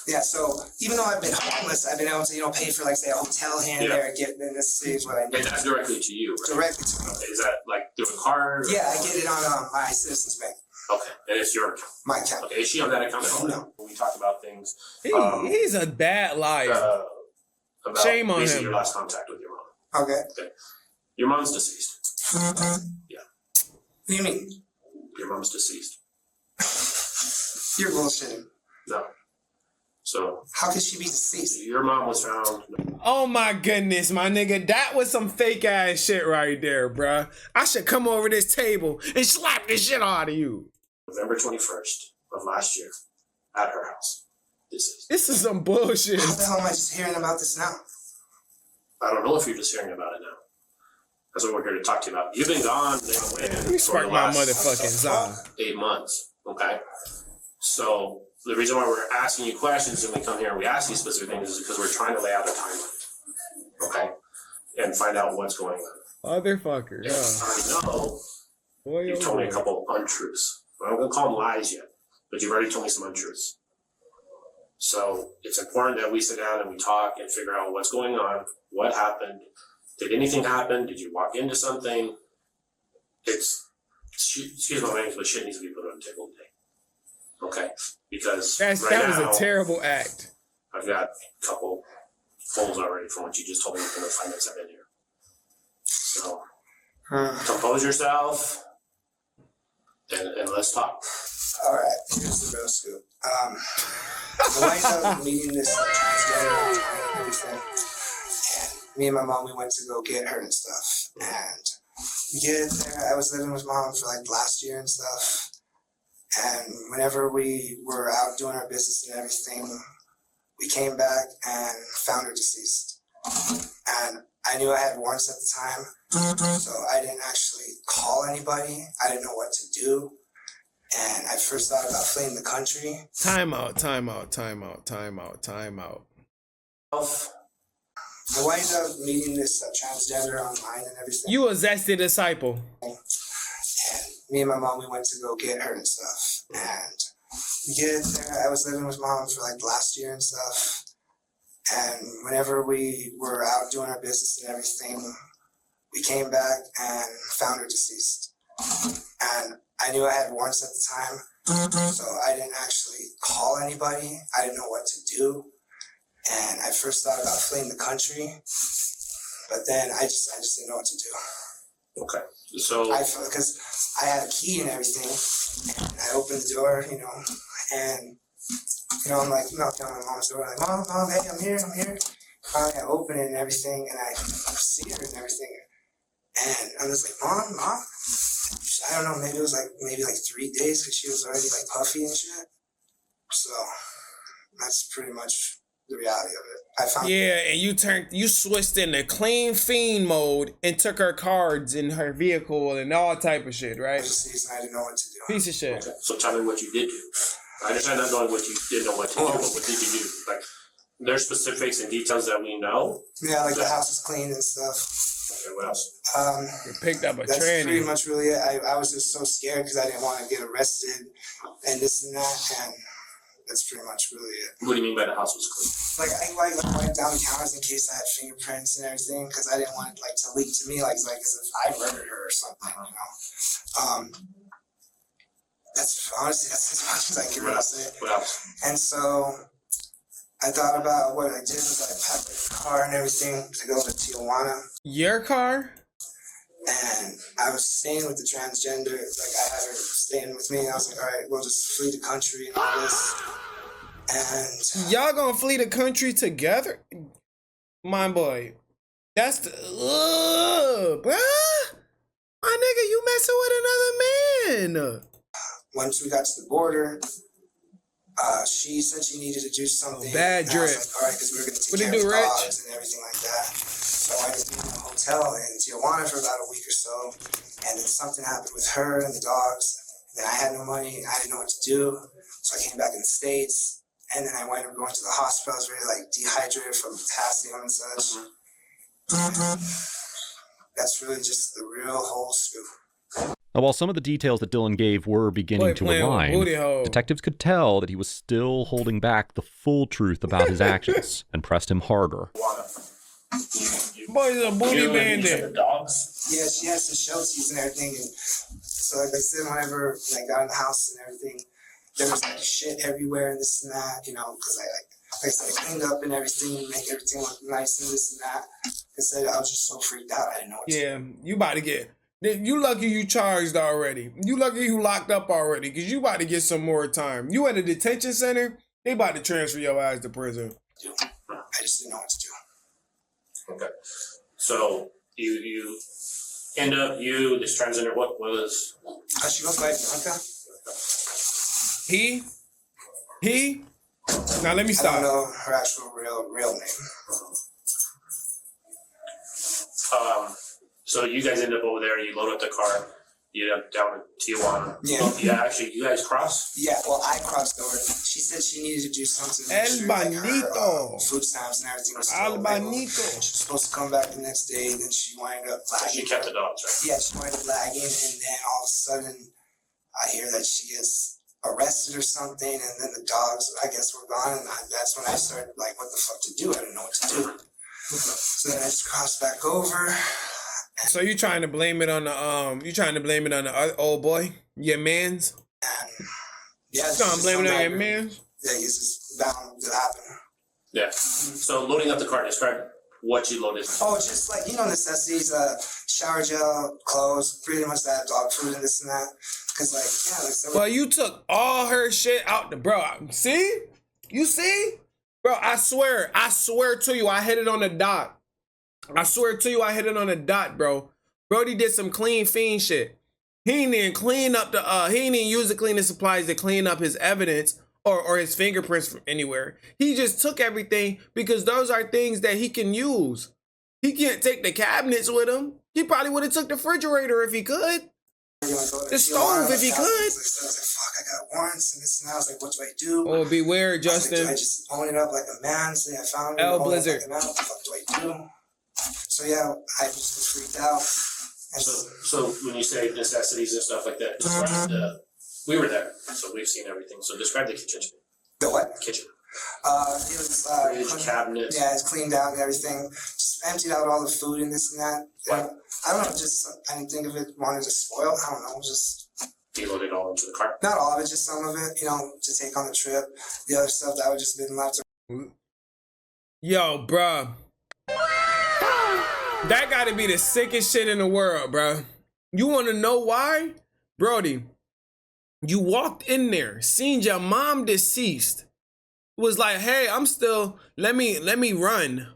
Speaker 5: Yeah. So even though I've been homeless, I've been able to pay for like say a hotel here and there. Get in this stage what I need.
Speaker 20: And that's directly to you, right?
Speaker 5: Directly to me.
Speaker 20: Okay. Is that like through a card?
Speaker 5: Yeah, I get it on my Citizens Bank.
Speaker 20: Okay, and it's your account.
Speaker 5: My account.
Speaker 20: Okay, is she on that account at all?
Speaker 5: No.
Speaker 20: When we talk about things.
Speaker 1: He's a bad liar.
Speaker 20: About
Speaker 1: Shame on
Speaker 20: basically
Speaker 1: him.
Speaker 20: your last contact with your mom.
Speaker 5: Okay.
Speaker 20: Your mom's deceased. Yeah.
Speaker 5: What do you mean?
Speaker 20: Your mom's deceased.
Speaker 5: You're bullshitting.
Speaker 20: No. So.
Speaker 5: How could she be deceased?
Speaker 20: Your mom was found.
Speaker 1: Oh my goodness, my nigga. That was some fake ass shit right there, bruh. I should come over this table and slap this shit out of you.
Speaker 20: November 21st of last year at her house.
Speaker 1: This is some bullshit.
Speaker 5: How the hell am I just hearing about this now?
Speaker 20: I don't know if you're just hearing about it now. That's what we're here to talk to you about. You've been gone
Speaker 1: You sparked my motherfucking zone.
Speaker 20: 8 months, okay? So the reason why we're asking you questions and we come here and we ask you specific things is because we're trying to lay out a timeline, okay? And find out what's going on.
Speaker 1: Motherfucker, yeah.
Speaker 20: I know you've told me a couple untruths. I'm not going to call them lies yet, but you've already told me some untruths. So it's important that we sit down and we talk and figure out what's going on, what happened, did anything happen, did you walk into something? Excuse my language, but shit needs to be put on the table today. Okay? Because
Speaker 1: that was a terrible act.
Speaker 20: I've got a couple holes already from what you just told me from the 5 minutes I've been here. So compose yourself and let's talk.
Speaker 5: All right, here's the real scoop. I wind up meeting this transgender and everything. And me and my mom, we went to go get her and stuff. And we get there, I was living with mom for like last year and stuff. And whenever we were out doing our business and everything, we came back and found her deceased. And I knew I had warrants at the time, so I didn't actually call anybody. I didn't know what to do. And I first thought about fleeing the country.
Speaker 1: Time out.
Speaker 5: I wind up meeting this transgender online and everything.
Speaker 1: You a zesty disciple.
Speaker 5: And me and my mom, we went to go get her and stuff. And we get there, I was living with mom for like last year and stuff. And whenever we were out doing our business and everything, we came back and found her deceased. And I knew I had warrants at the time, so I didn't actually call anybody. I didn't know what to do. And I first thought about fleeing the country, but then I just didn't know what to do.
Speaker 20: Okay, so
Speaker 5: because I had a key and everything, and I opened the door, and I'm like knocking on my mom's door, like, Mom, hey, I'm here. Finally, I open it and everything, and I see her and everything, and I'm just like, Mom. I don't know, maybe it was like 3 days because she was already like puffy and shit. So that's pretty much the reality of it. I found.
Speaker 1: Yeah, and you switched into clean fiend mode and took her cards in her vehicle and all type of shit, right?
Speaker 5: I didn't know what to do.
Speaker 1: Piece of shit.
Speaker 20: Okay. So tell me what you did do. I understand not knowing what you didn't know what to do, but what did you do? Like, there's specifics and details that we know.
Speaker 5: Yeah, like the house was clean and stuff.
Speaker 20: Okay, what else?
Speaker 1: You picked up a
Speaker 5: That's
Speaker 1: tranny.
Speaker 5: pretty much really it. I was just so scared because I didn't want to get arrested and this and that, and that's pretty much really it.
Speaker 20: What do you mean by the house was clean?
Speaker 5: Like I wiped down the counters in case I had fingerprints and everything because I didn't want it like to leak to me like as if I murdered her or something, you know. That's honestly that's as much as I can really say.
Speaker 20: What else?
Speaker 5: And so I thought about what I did was I packed the car and everything to go to Tijuana.
Speaker 1: Your car?
Speaker 5: And I was staying with the transgender, like I had her staying with me. And I was like, all right, we'll just flee the country and all this. And
Speaker 1: y'all gonna flee the country together? My boy. That's the bruh. My nigga, you messing with another man.
Speaker 5: Once we got to the border, she said she needed to do something.
Speaker 1: Bad
Speaker 5: and I was
Speaker 1: drip.
Speaker 5: like, all right, because we were going to
Speaker 1: What
Speaker 5: take
Speaker 1: you
Speaker 5: care of
Speaker 1: do,
Speaker 5: the
Speaker 1: Rich?
Speaker 5: dogs and everything like that. So I was in a hotel in Tijuana for about a week or so, and then something happened with her and the dogs. And then I had no money. I didn't know what to do, so I came back in the States. And then I wound up going to the hospital. I was really like dehydrated from potassium and such. That's really just the real whole scoop.
Speaker 3: Now, while some of the details that Dylan gave were beginning to align, detectives could tell that he was still holding back the full truth about his actions and pressed him harder.
Speaker 1: Boy's a booty bandit.
Speaker 5: Dogs? Yeah, she has some shows and everything. And so, like I said, whenever I got in the house and everything, there was like shit everywhere and this and that, you know, because I cleaned up and everything and make everything look nice and this and that. I said I was just so freaked out. I didn't know what to do.
Speaker 1: Yeah, you about to get. You lucky you charged already. You lucky you locked up already, because you about to get some more time. You at a detention center, they about to transfer your ass to prison.
Speaker 5: I just didn't know what to do.
Speaker 20: Okay. So you end up this transgender, what was?
Speaker 5: She goes by Bianca.
Speaker 1: He? Now let me stop.
Speaker 5: I don't know her actual real name.
Speaker 20: So you guys end up over there, you load up the car, you end up down in Tijuana.
Speaker 5: Yeah.
Speaker 20: You guys cross?
Speaker 5: Yeah, well, I crossed over. She said she needed to do something.
Speaker 1: El Bonito.
Speaker 5: Food stamps and everything was
Speaker 1: El Bonito.
Speaker 5: She was supposed to come back the next day, then she wound up lagging.
Speaker 20: She kept the dogs, right?
Speaker 5: Yeah, she wound up lagging, and then all of a sudden, I hear that she gets arrested or something, and then the dogs, I guess, were gone, and that's when I started, like, what the fuck to do? I didn't know what to do. So then I just crossed back over.
Speaker 1: So you trying to blame it on the other old boy, your man's?
Speaker 5: Yeah,
Speaker 1: you trying to blame it on your man's?
Speaker 5: Yeah, it's just bound to happen.
Speaker 20: Yeah. So loading up the car, describe what you loaded.
Speaker 5: Oh, just like, you know, necessities, shower gel, clothes, pretty much that, dog food and this and that. Cause like, yeah, like so.
Speaker 1: Well, you took all her shit out the bro. See? You see? Bro, I swear to you, I hit it on the dot. I swear to you, I hit it on the dot, bro. Brody did some clean fiend shit. He ain't even clean up he ain't even use the cleaning supplies to clean up his evidence or his fingerprints from anywhere. He just took everything because those are things that he can use. He can't take the cabinets with him. He probably would have took the refrigerator if he could. The stove if he could.
Speaker 5: I was like, fuck, I got warrants and this and that. I was like, what do I do?
Speaker 1: Oh, beware, Justin.
Speaker 5: Do I just own it up like a man? Say I found it.
Speaker 1: L Blizzard.
Speaker 5: Like what the fuck do I do? So yeah, I just was freaked out.
Speaker 20: So when you say necessities and stuff like that, describe we were there, so we've seen everything. So describe the kitchen.
Speaker 5: The what?
Speaker 20: Kitchen.
Speaker 5: It was
Speaker 20: fridge, cabinets.
Speaker 5: Yeah, it's cleaned out and everything. Just emptied out all the food and this and that. I don't know, just I didn't think of it wanted to spoil. I don't know, just
Speaker 20: you loaded it all into the car.
Speaker 5: Not all of it, just some of it, you know, to take on the trip. The other stuff that would just been left.
Speaker 1: Yo, bruh. That gotta be the sickest shit in the world, bruh. You wanna know why? Brody, you walked in there, seen your mom deceased, was like, hey, I'm still, let me run.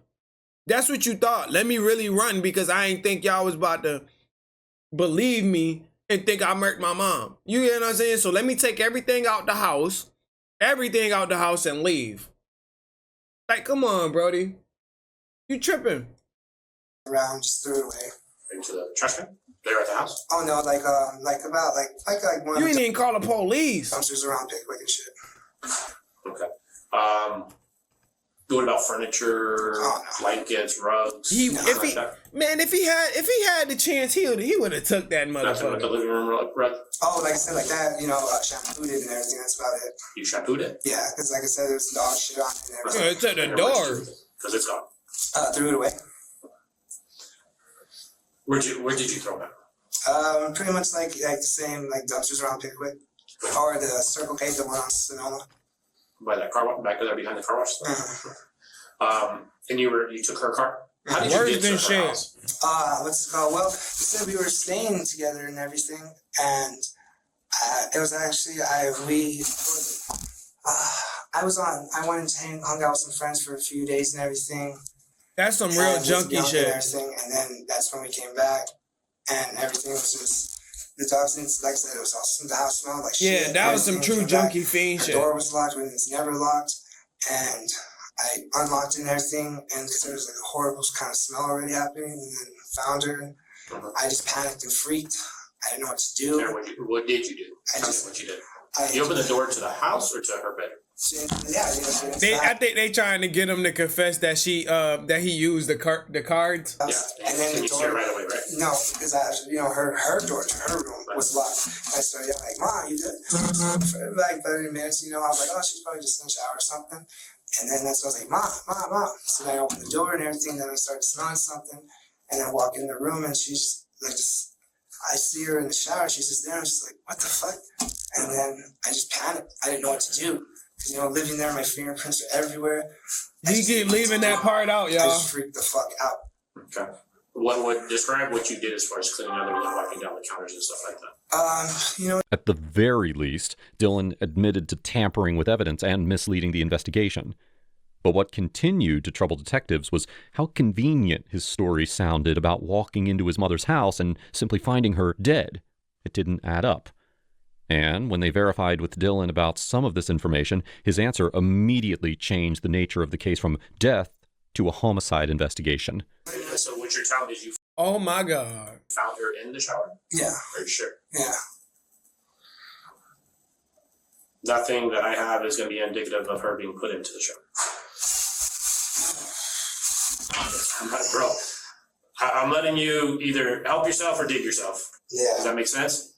Speaker 1: That's what you thought. Let me really run because I ain't think y'all was about to believe me and think I murked my mom. You get what I'm saying? So let me take everything out the house and leave. Like, come on, Brody. You tripping.
Speaker 5: Around, just threw it away.
Speaker 20: Into the trash can? There at the house?
Speaker 5: Oh no, like one.
Speaker 1: You ain't even call the police.
Speaker 5: Dumpsters around Pickwick and shit.
Speaker 20: Okay. What about furniture, blankets, rugs?
Speaker 1: If he had the chance, he would have took that
Speaker 20: Nothing with the
Speaker 1: motherfucker.
Speaker 20: living room rug?
Speaker 5: Oh, like I said, like that, shampooed it and everything. That's about it.
Speaker 20: You shampooed it?
Speaker 5: Yeah, because like I said, there's dog shit on it and everything.
Speaker 1: It's at the door.
Speaker 20: Because it's gone.
Speaker 5: Threw it away.
Speaker 20: Where did you throw it?
Speaker 5: Pretty much like the same like dumpsters around Pickwick, or the Circle K, the one on Sonoma.
Speaker 20: By that car wash, back there behind the car wash? And you took her car? How did you get to her house?
Speaker 5: Well, they said we were staying together and everything, and it was actually I went and hung out with some friends for a few days and everything.
Speaker 1: That's some real junkie shit.
Speaker 5: And everything, and then that's when we came back, and everything was just. The dogs, like I said, it was awesome. The house smelled like shit.
Speaker 1: Yeah, that was some true junkie fiend shit.
Speaker 5: The door was locked when it's never locked, and I unlocked it and everything, and because there was like a horrible kind of smell already happening, and then found her. I just panicked and freaked. I didn't know what to do.
Speaker 20: And what did you do? Tell me what you did. You opened the door to the house or to her bedroom?
Speaker 5: Yeah,
Speaker 1: I think they trying to get him to confess that that he used the cards.
Speaker 20: Yeah, and then you see her right away, right?
Speaker 5: No, because her door to her room was locked. I started yelling like, "Mom, you good?" For like 30 minutes, I was like, "Oh, she's probably just in the shower or something." And then that's when I was like, "Mom." So then I opened the door and everything. Then I started smelling something, and I walk in the room and she's like, I see her in the shower. She's just there. I'm just like, "What the fuck?" And then I just panicked. I didn't know what to do. Living there, my fingerprints are everywhere.
Speaker 1: You keep leaving that part out, y'all.
Speaker 5: I just freaked the fuck out.
Speaker 20: Okay. What would describe what you did as far as cleaning out and wiping down the counters and stuff like that?
Speaker 3: At the very least, Dylan admitted to tampering with evidence and misleading the investigation. But what continued to trouble detectives was how convenient his story sounded about walking into his mother's house and simply finding her dead. It didn't add up. And when they verified with Dylan about some of this information, his answer immediately changed the nature of the case from death to a homicide investigation.
Speaker 20: So what you're telling me is you
Speaker 1: Oh my God.
Speaker 20: found her in the shower?
Speaker 5: Yeah.
Speaker 20: Are you sure?
Speaker 5: Yeah.
Speaker 20: Nothing that I have is going to be indicative of her being put into the shower. Bro, I'm letting you either help yourself or dig yourself.
Speaker 5: Yeah.
Speaker 20: Does that make sense?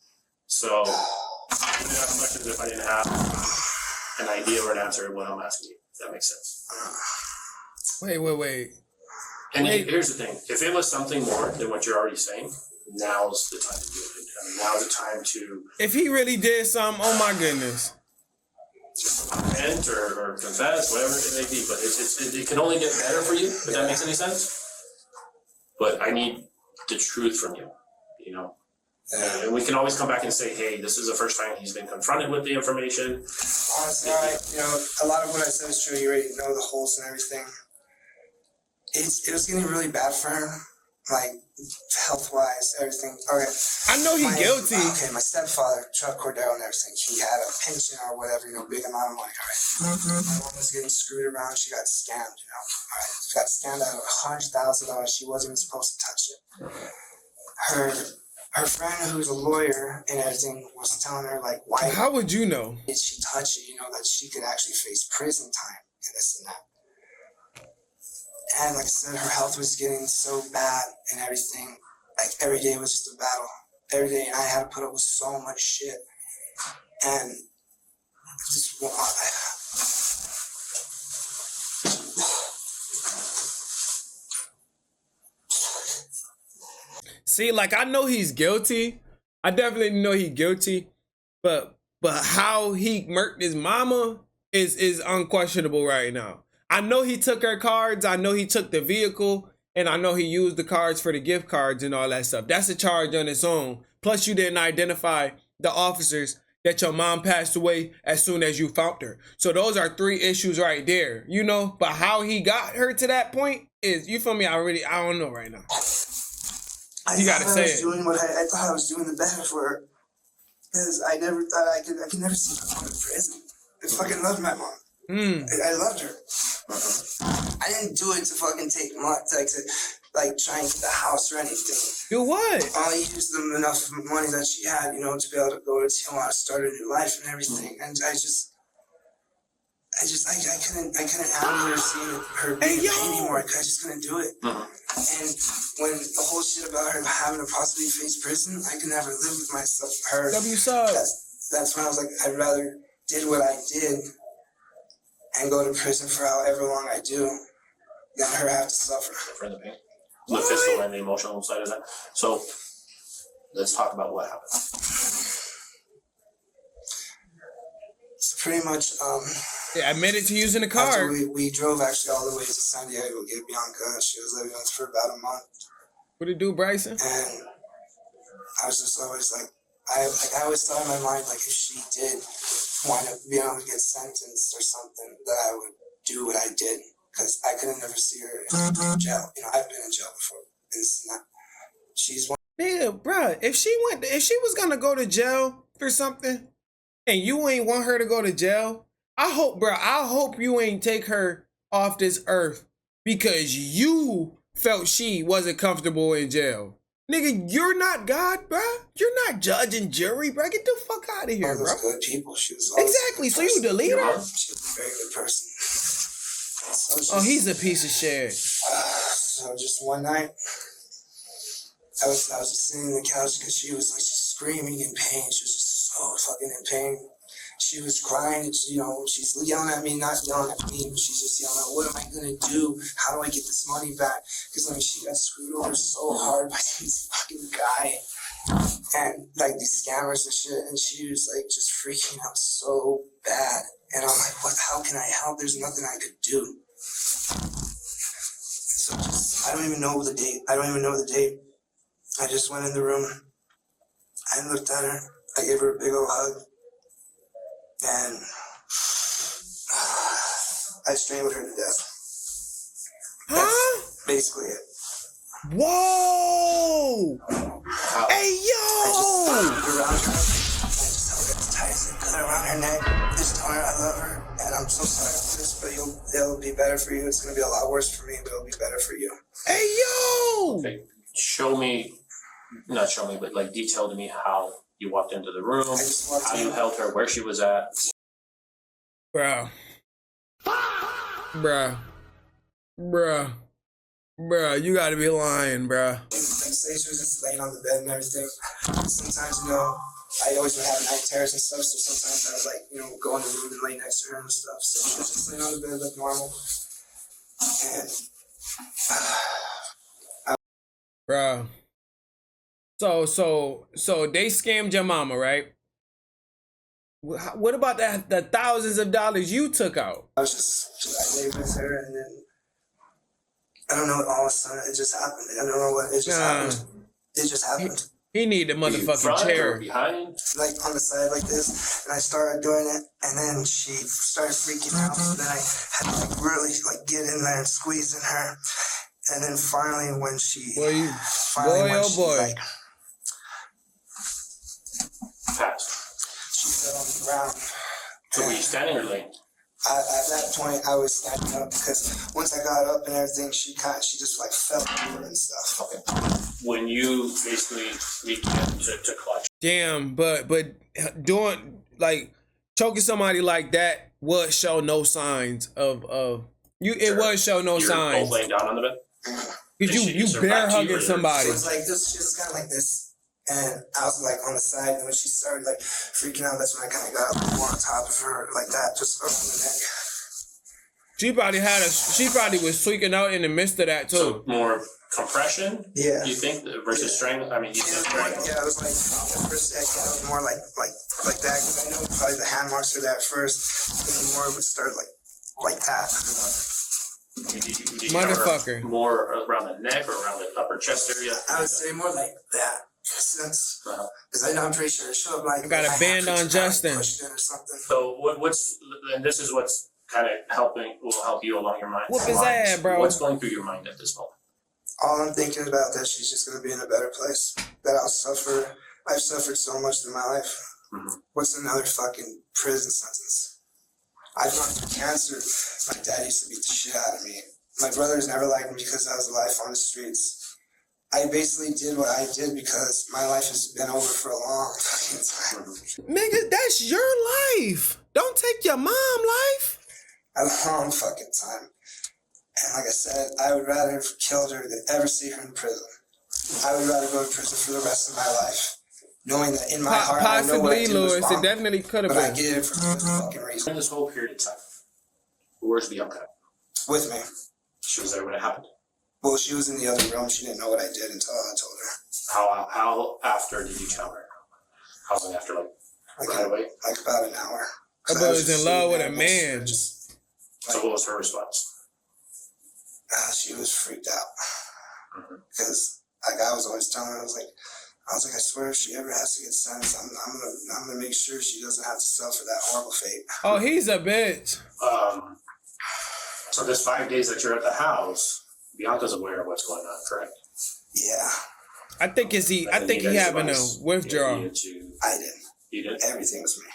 Speaker 20: So, I wouldn't ask questions if I didn't have an idea or an answer to what I'm asking you. Does that make sense?
Speaker 1: Wait.
Speaker 20: And here's the thing. If it was something more than what you're already saying, now's the time to do it. I mean, now's the time to
Speaker 1: If he really did something, oh my goodness.
Speaker 20: repent or confess, whatever it may be. But it can only get better for you, if that makes any sense. But I need the truth from you, And we can always come back and say, hey, this is the first time he's been confronted with the information.
Speaker 5: Honestly, a lot of what I said is true. You already know the holes and everything. It was getting really bad for him, like health-wise, everything. Okay.
Speaker 1: I know he's guilty.
Speaker 5: Okay, my stepfather, Chuck Cordero and everything, he had a pension or whatever, big amount of money, all right? My mom was getting screwed around. She got scammed, all right? She got scammed out of $100,000. She wasn't even supposed to touch it. Her friend, who's a lawyer and everything, was telling her, like, why?
Speaker 1: How would you know?
Speaker 5: Did she touch it? That she could actually face prison time and this and that. And like I said, her health was getting so bad and everything. Like, every day was just a battle. Every day, and I had to put up with so much shit. And just
Speaker 1: See, like, I know he's guilty. I definitely know he's guilty. But how he murked his mama is unquestionable right now. I know he took her cards. I know he took the vehicle. And I know he used the cards for the gift cards and all that stuff. That's a charge on its own. Plus, you didn't identify the officers that your mom passed away as soon as you found her. So those are 3 issues right there, But how he got her to that point is, you feel me? I don't know right now. You gotta say it.
Speaker 5: I thought I was doing the better for her. Because I never thought I could never see my mom in prison. I fucking loved my mom. I loved her. I didn't do it to fucking take money, like try and get the house or anything.
Speaker 1: Do what?
Speaker 5: I only used them enough money that she had, you know, to be able to go to Tijuana, start a new life and everything. And I couldn't handle her seeing her being in pain anymore. I just couldn't do it. And when the whole shit about her having to possibly face prison, I could never live with myself. That's when I was like, I'd rather did what I did and go to prison for however long I do than her have to suffer.
Speaker 20: For the pain. The physical and the emotional side of that. So let's talk about what happened.
Speaker 5: So pretty much,
Speaker 1: admitted to using the car.
Speaker 5: After we drove actually all the way to San Diego to get Bianca. She was living with us for about a month.
Speaker 1: What did it do, Bryson?
Speaker 5: And I was just always like, I always thought in my mind, like, if she did wind up being able to get sentenced or something, that I would do what I did. Because I couldn't never see her in jail. You know, I've been in jail before. It's not, she's one.
Speaker 1: Yeah, bruh, if she was gonna go to jail for something, and you ain't want her to go to jail, I hope you ain't take her off this earth because you felt she wasn't comfortable in jail. Nigga, you're not God, bruh. You're not judge and jury, bruh. Get the fuck out of here, bro.
Speaker 5: Good people. She was
Speaker 1: exactly. So you delete her?
Speaker 5: She was a very good person.
Speaker 1: So he's a piece of shit.
Speaker 5: So just one night, I was just sitting on the couch because she was like just screaming in pain. She was just so fucking in pain. She was crying. You know, she's yelling at me, not yelling at me, but she's just yelling at, what am I gonna do? How do I get this money back? Because I mean, she got screwed over so hard by this fucking guy and like these scammers and shit. And she was like just freaking out so bad. And I'm like, what? How can I help? There's nothing I could do. So I don't even know the date. I just went in the room. I looked at her. I gave her a big old hug. And I strangled her to death. That's basically it.
Speaker 1: Whoa! Hey, yo!
Speaker 5: I just held her around her. I just held her as tight as I could around her neck. Just telling her I love her. And I'm so sorry for this, but it'll be better for you. It's going to be a lot worse for me, but it'll be better for you.
Speaker 1: Hey, yo!
Speaker 20: Okay. Not show me, but like detail to me how you walked into the room, how you held her, where she was at.
Speaker 1: Bruh, you gotta be lying, bruh.
Speaker 5: Like, say she was just laying on the bed and everything. Sometimes, you know, I always would have night terrors and stuff, so sometimes I would, like, you know, go in the room and lay next to her and stuff. So she was just laying on the bed like normal. And
Speaker 1: bruh. So they scammed your mama, right? What about the thousands of dollars you took out?
Speaker 5: I laid with her, and then I don't know. All of a sudden, it just happened. I don't know what. It just happened. It just happened.
Speaker 1: He need the motherfucking chair.
Speaker 20: Behind?
Speaker 5: Like on the side, like this, and I started doing it, and then she started freaking out. So then I had to like really like get in there and squeeze in her, and then finally when she, like.
Speaker 20: Passed.
Speaker 5: She fell on the ground.
Speaker 20: So were you standing or laying?
Speaker 5: At that point, I was standing up because once I got up and everything, she just like fell over and stuff.
Speaker 20: Okay. When you basically began to clutch.
Speaker 1: Damn, but doing like choking somebody like that would show no signs of you. It would show no signs.
Speaker 20: You're both laying down on the bed.
Speaker 1: Cause you bear hugging somebody.
Speaker 5: It was like this. She was kind of like this. And I was like on the side, and when she started like freaking out, that's when I kind of got up more on top of her like that, just around the neck.
Speaker 1: She probably was tweaking out in the midst of that too.
Speaker 20: So more compression,
Speaker 5: yeah.
Speaker 20: You think versus strength? I mean, you said strength.
Speaker 5: Yeah, it was like the first it was more like that because I know probably the hand marks are that first, and the more it would start like that.
Speaker 20: Did you
Speaker 1: Motherfucker.
Speaker 20: More around the neck or around the upper chest area?
Speaker 5: I would say more like that. Because I know I'm pretty sure it showed like
Speaker 1: I got a band on Justin.
Speaker 5: Or something.
Speaker 20: So what's and this is what's kind of will help you along your mind.
Speaker 1: Whoop his ass, bro.
Speaker 20: What's going through your mind at this moment?
Speaker 5: All I'm thinking about that she's just gonna be in a better place. That I've suffered so much in my life. Mm-hmm. What's another fucking prison sentence? I've gone through cancer. My dad used to beat the shit out of me. My brothers never liked me because I was a life on the streets. I basically did what I did because my life has been over for a long fucking time.
Speaker 1: Nigga, that's your life. Don't take your mom life.
Speaker 5: A long fucking time. And like I said, I would rather have killed her than ever see her in prison. I would rather go to prison for the rest of my life, knowing that in my heart I know what I did was wrong.
Speaker 1: It definitely could have
Speaker 5: been.
Speaker 1: been.
Speaker 5: I did it for a fucking reason.
Speaker 20: In this whole period of time, where's Bianca?
Speaker 5: With me.
Speaker 20: She was there when it happened?
Speaker 5: Well, she was in the other room. She didn't know what I did until I told her.
Speaker 20: How after did you tell her? How long after, right away?
Speaker 5: Like about an hour.
Speaker 1: That boy was in love with a man.
Speaker 20: So what was her response?
Speaker 5: She was freaked out. Because like I was always telling her, I was like, I swear if she ever has to get sentenced, I'm gonna make sure she doesn't have to suffer that horrible fate.
Speaker 1: Oh, he's a bitch.
Speaker 20: So this 5 days that you're at the house, Bianca's aware of what's going on, correct?
Speaker 5: Yeah.
Speaker 1: I think he having a withdrawal.
Speaker 5: I did.
Speaker 20: You did?
Speaker 5: Everything was me.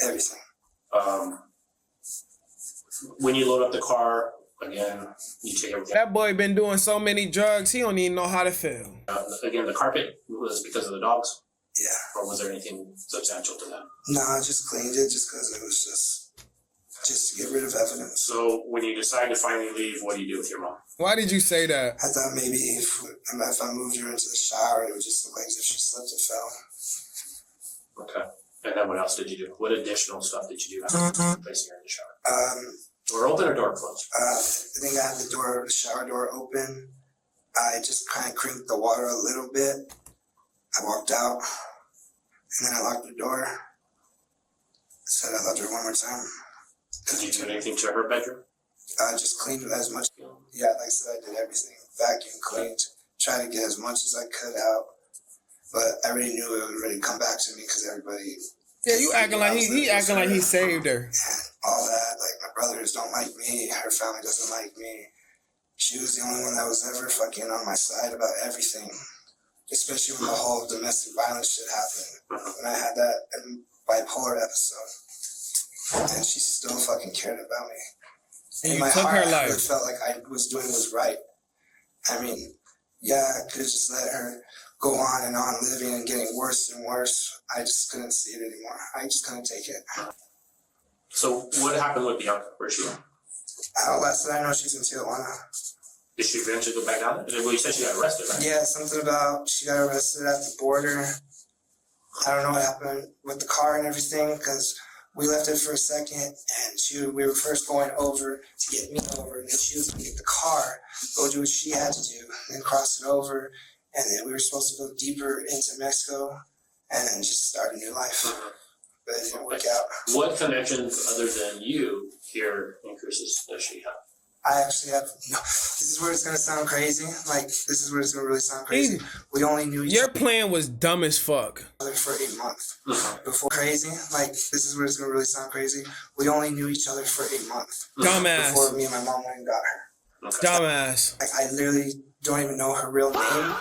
Speaker 5: Everything.
Speaker 20: When you load up the car, again, you take everything.
Speaker 1: That boy been doing so many drugs, he don't even know how to feel.
Speaker 20: Again, the carpet was because of the dogs?
Speaker 5: Yeah.
Speaker 20: Or was there anything substantial to that?
Speaker 5: No, I just cleaned it just because it was just to get rid of evidence.
Speaker 20: So when you decide to finally leave, what do you do with your mom?
Speaker 1: Why did you say that?
Speaker 5: I thought maybe if I moved her into the shower, it would just look like as if she slipped and fell.
Speaker 20: Okay. And then what else did you do? What additional stuff did you do after placing her in the shower? Door open or door closed?
Speaker 5: I think I had the shower door open. I just kind of crinked the water a little bit. I walked out, and then I locked the door. Said I loved her one more time.
Speaker 20: Did you do anything to her bedroom?
Speaker 5: I just cleaned it as much. Yeah, like I said, I did everything. Vacuum, cleaned, tried to get as much as I could out. But I already knew it would already come back to me because everybody.
Speaker 1: Yeah, you acting like he acting like he saved her.
Speaker 5: All that, like my brothers don't like me, her family doesn't like me. She was the only one that was ever fucking on my side about everything. Especially when the whole domestic violence shit happened. When I had that bipolar episode. And she still fucking cared about me.
Speaker 1: And
Speaker 5: in
Speaker 1: you
Speaker 5: my
Speaker 1: took
Speaker 5: heart,
Speaker 1: her life.
Speaker 5: I felt like I was doing was right. I mean, yeah, I could have just let her go on and on living and getting worse and worse. I just couldn't see it anymore. I just couldn't take it.
Speaker 20: So what happened with Bianca? Where's she?
Speaker 5: Last that I know, she's in Tijuana.
Speaker 20: Did she eventually go back down there? Well, you said she got arrested, right?
Speaker 5: Yeah, something about she got arrested at the border. I don't know what happened with the car and everything because we left it for a second and we were first going over to get me over and then she was going to get the car, go do what she had to do, then cross it over. And then we were supposed to go deeper into Mexico and then just start a new life. But it didn't work out.
Speaker 20: What connections other than you here in Cruces does she have?
Speaker 5: I actually have no. This is where it's gonna sound crazy. Like this is where it's gonna really sound crazy. We only knew each
Speaker 1: Your plan was dumb as fuck.
Speaker 5: other for 8 months. Before crazy, like this is where it's gonna really sound crazy. We only knew each other for 8 months.
Speaker 1: Dumbass.
Speaker 5: Before me and my mom went and got her.
Speaker 1: Dumbass.
Speaker 5: Like I literally don't even know her real name.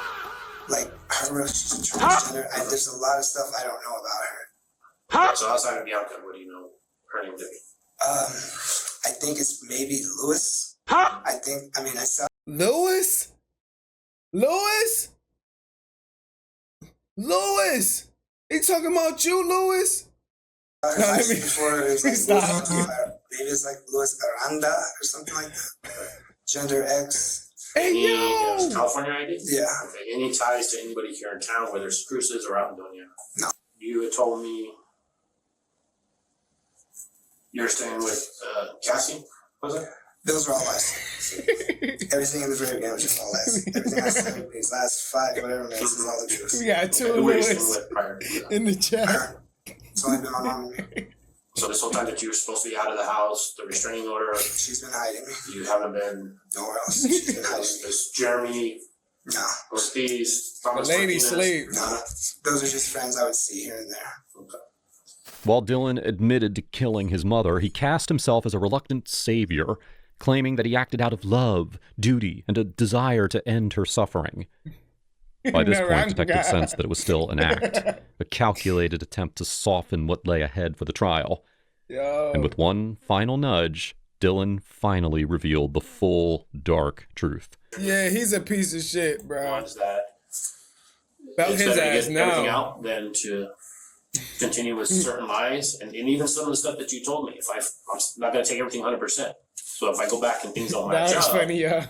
Speaker 5: Like she's a transgender. There's a lot of stuff I don't know about her.
Speaker 20: So outside of Bianca, what do you know her name to be?
Speaker 5: I think it's maybe Lewis. I saw
Speaker 1: Lewis? He talking about you, Lewis?
Speaker 5: before it was like maybe it's like Lewis Aranda or something like that. Gender X.
Speaker 1: Hey yo!
Speaker 20: California ID?
Speaker 5: Yeah.
Speaker 20: Okay. Any ties to anybody here in town, whether it's Cruces or out in Doña?
Speaker 5: No.
Speaker 20: You had told me you're staying with Cassie, was it?
Speaker 5: Those were all lies. Everything in the very beginning was just all lies. Everything I said these last 5 whatever minutes is all the truth.
Speaker 1: We got 2 Lewis in the chat.
Speaker 5: It's only been my mom and me.
Speaker 20: So this whole time that you were supposed to be out of the house, the restraining order,
Speaker 5: she's been hiding me.
Speaker 20: You haven't been
Speaker 5: nowhere else. She's been hiding me.
Speaker 20: Is Jeremy?
Speaker 5: No.
Speaker 20: Ortiz?
Speaker 1: The lady sleep.
Speaker 5: No. Those are just friends I would see here and there.
Speaker 20: Okay.
Speaker 3: While Dylan admitted to killing his mother, he cast himself as a reluctant savior, claiming that he acted out of love, duty, and a desire to end her suffering. By this point, detectives sensed that it was still an act, a calculated attempt to soften what lay ahead for the trial.
Speaker 1: Yo.
Speaker 3: And with one final nudge, Dylan finally revealed the full, dark truth.
Speaker 1: Yeah, he's a piece of shit, bro.
Speaker 20: Wants that.
Speaker 1: About
Speaker 20: It's
Speaker 1: his
Speaker 20: better to
Speaker 1: ass
Speaker 20: get everything
Speaker 1: now.
Speaker 20: out than to continue with certain lies, and even some of the stuff that you told me. I'm not gonna take everything 100%. So if I go back and things don't match
Speaker 1: That's
Speaker 20: up,
Speaker 1: funny, yeah.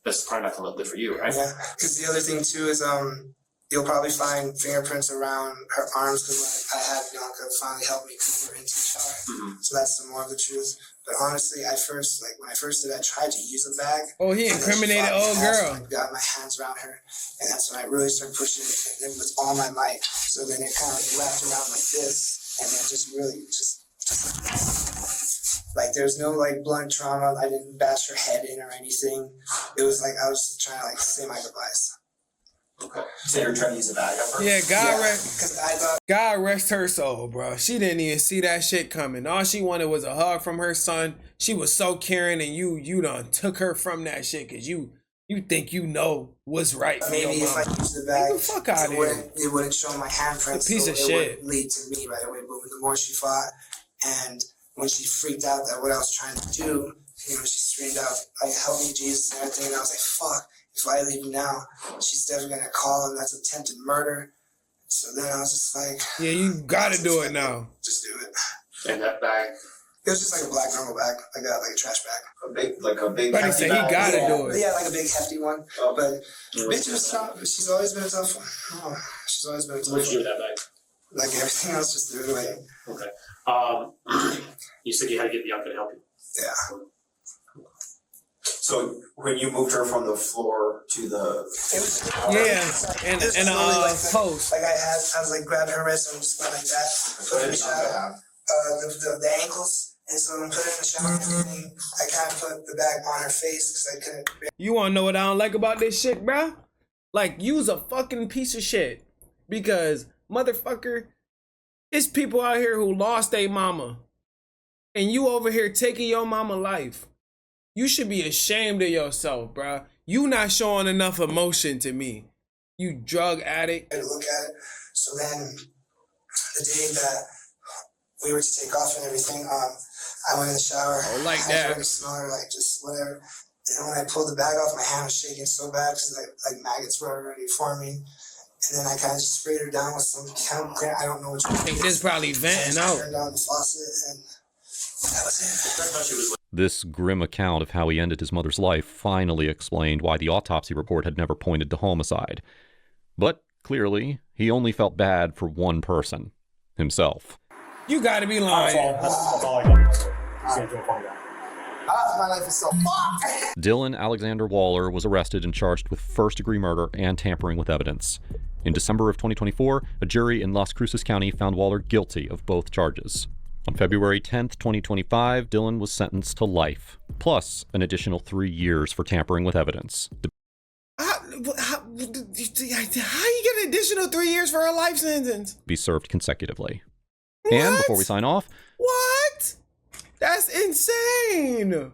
Speaker 20: that's probably not gonna look good for you, right?
Speaker 5: Yeah, because the other thing too is you'll probably find fingerprints around her arms because I had Bianca finally help me because we're into the shower. So that's some more of the truth. But honestly, when I first did, I tried to use a bag.
Speaker 1: Oh, he incriminated old girl.
Speaker 5: I got my hands around her, and that's when I really started pushing it with all my might. So then it kind of wrapped around like this, and then just really like there's no like blunt trauma. I didn't bash her head in or anything. It was like I was trying to like say my goodbyes.
Speaker 20: Okay. So you're trying to use a bag up her?
Speaker 1: Yeah, God
Speaker 5: because I thought
Speaker 1: God rest her soul, bro. She didn't even see that shit coming. All she wanted was a hug from her son. She was so caring, and you done took her from that shit because you think you know what's right for
Speaker 5: maybe
Speaker 1: your
Speaker 5: if
Speaker 1: mama.
Speaker 5: I used the bag,
Speaker 1: Get the fuck out of here.
Speaker 5: it wouldn't show my handprints.
Speaker 1: A piece
Speaker 5: so
Speaker 1: of
Speaker 5: it
Speaker 1: shit.
Speaker 5: wouldn't lead to me right away. But the more she fought, and when she freaked out that what I was trying to do, she screamed out, like, help me, Jesus, and everything. And I was like, fuck, if I leave now, she's definitely gonna call, and that's attempted murder. So then I was just like,
Speaker 1: yeah, you gotta do it now.
Speaker 5: Just do it.
Speaker 20: And that bag?
Speaker 5: It was just like a black normal bag, like a trash bag.
Speaker 20: A big
Speaker 1: But he said he gotta do it.
Speaker 5: Yeah, like a big hefty one. But bitch was tough. She's always been a tough one. Oh, she's always been a tough one.
Speaker 20: What did you do with that bag?
Speaker 5: Like everything else, just threw it away.
Speaker 20: Okay. You said you had to get Bianca to help you.
Speaker 5: Yeah.
Speaker 15: So when you moved her from the floor to the
Speaker 1: and post.
Speaker 5: Like I was like grabbed her wrist and just went like that. Put her in the shower. The ankles. And so when I put her in the shower and everything, I kind of put the bag on her face because I couldn't.
Speaker 1: You wanna know what I don't like about this shit, bro? Like, you's a fucking piece of shit. Because, motherfucker, it's people out here who lost their mama. And you over here taking your mama life. You should be ashamed of yourself, bro. You not showing enough emotion to me. You drug addict.
Speaker 5: I had to look at it. So then, the day that we were to take off and everything, I went in the shower.
Speaker 1: Oh, like
Speaker 5: I
Speaker 1: that.
Speaker 5: tried to smell her, like just whatever. And when I pulled the bag off, my hand was shaking so bad because like maggots were already forming. And then I kind of just sprayed her down with some chemical cleaner. I don't know which one.
Speaker 1: I think this probably venting out.
Speaker 5: Turned down the faucet, and that was it.
Speaker 3: This grim account of how he ended his mother's life finally explained why the autopsy report had never pointed to homicide. But clearly, he only felt bad for one person, himself.
Speaker 1: You gotta be lying.
Speaker 14: That's all I got. He's gonna do a funny guy.
Speaker 5: My life is so fucked.
Speaker 3: Dylan Alexander Waller was arrested and charged with first-degree murder and tampering with evidence. In December of 2024, a jury in Las Cruces County found Waller guilty of both charges. On February 10th, 2025, Dylan was sentenced to life, plus an additional 3 years for tampering with evidence.
Speaker 1: How you get an additional 3 years for a life sentence?
Speaker 3: Be served consecutively. And before we sign off,
Speaker 1: What? That's insane.